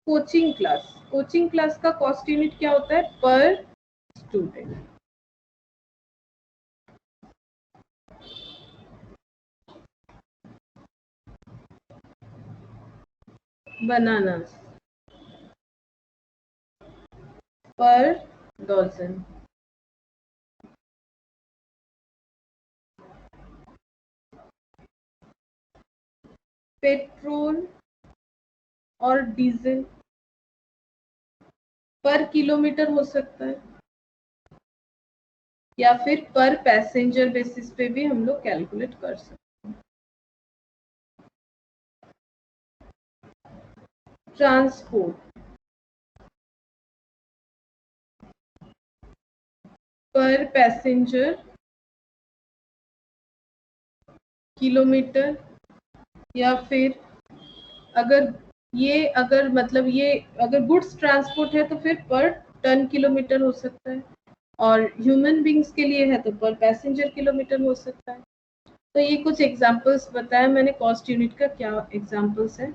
coaching class, coaching class का कॉस्ट यूनिट क्या होता है, per student. Bananas, per dozen. Petrol और डीजल पर किलोमीटर हो सकता है, या फिर पर पैसेंजर बेसिस पे भी हम लोग कैलकुलेट कर सकते हैं। ट्रांसपोर्ट पर पैसेंजर किलोमीटर, या फिर अगर मतलब ये अगर गुड्स ट्रांसपोर्ट है तो फिर पर टन किलोमीटर हो सकता है, और ह्यूमन बींग्स के लिए है तो पर पैसेंजर किलोमीटर हो सकता है। तो ये कुछ एग्जांपल्स बताया मैंने कॉस्ट यूनिट का, क्या एग्जांपल्स है।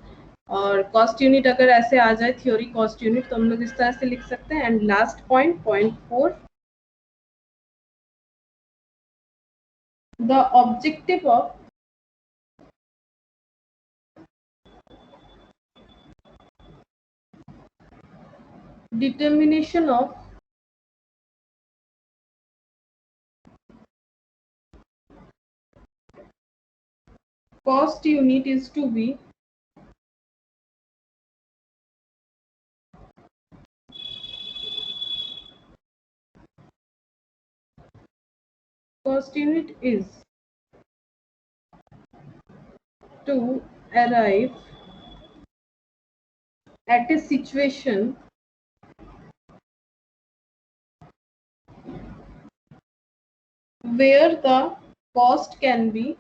और कॉस्ट यूनिट अगर ऐसे आ जाए थ्योरी कॉस्ट यूनिट, तो हम लोग इस तरह से लिख सकते हैं। And last point, point 4, the objective of determination of cost unit is to be cost unit is to arrive at a situation where the cost can be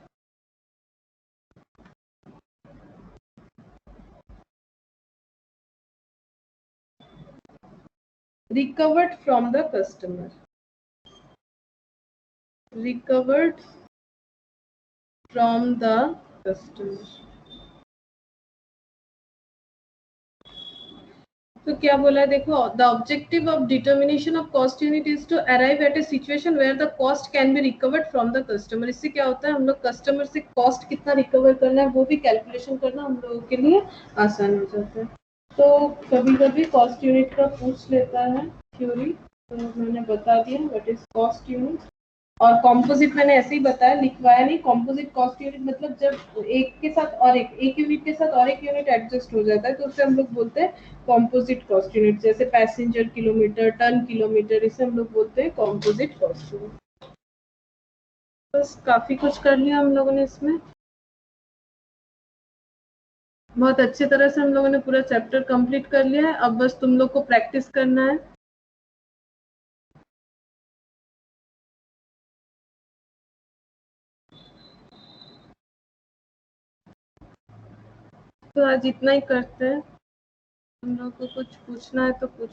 recovered from the customer. Recovered from the customer. तो क्या बोला है देखो, the objective of determination of cost unit is to arrive at a situation where the cost can be recovered from the customer. इससे क्या होता है, हम लोग कस्टमर से कॉस्ट कितना रिकवर करना है वो भी कैलकुलेशन करना हम लोगों के लिए आसान हो जाता है। तो कभी कभी कॉस्ट यूनिट का पूछ लेता है थ्योरी, तो मैंने बता दिया व्हाट इज कॉस्ट यूनिट। और कॉम्पोजिट मैंने ऐसे ही बताया, लिखवाया नहीं। कॉम्पोजिट कॉस्ट यूनिट मतलब जब एक के साथ और एक यूनिट के साथ और एक यूनिट एडजस्ट हो जाता है तो उसे हम लोग बोलते हैं कॉम्पोजिट कॉस्ट यूनिट। जैसे पैसेंजर किलोमीटर, टन किलोमीटर, इसे हम लोग बोलते हैं कॉम्पोजिट कॉस्ट यूनिट। बस काफी कुछ कर लिया हम लोगों ने इसमें। बहुत अच्छी तरह से हम लोगों ने पूरा चैप्टर कंप्लीट कर लिया है। अब बस तुम लोग को प्रैक्टिस करना है। तो आज इतना ही करते हैं। हम लोग को कुछ पूछना है तो पूछ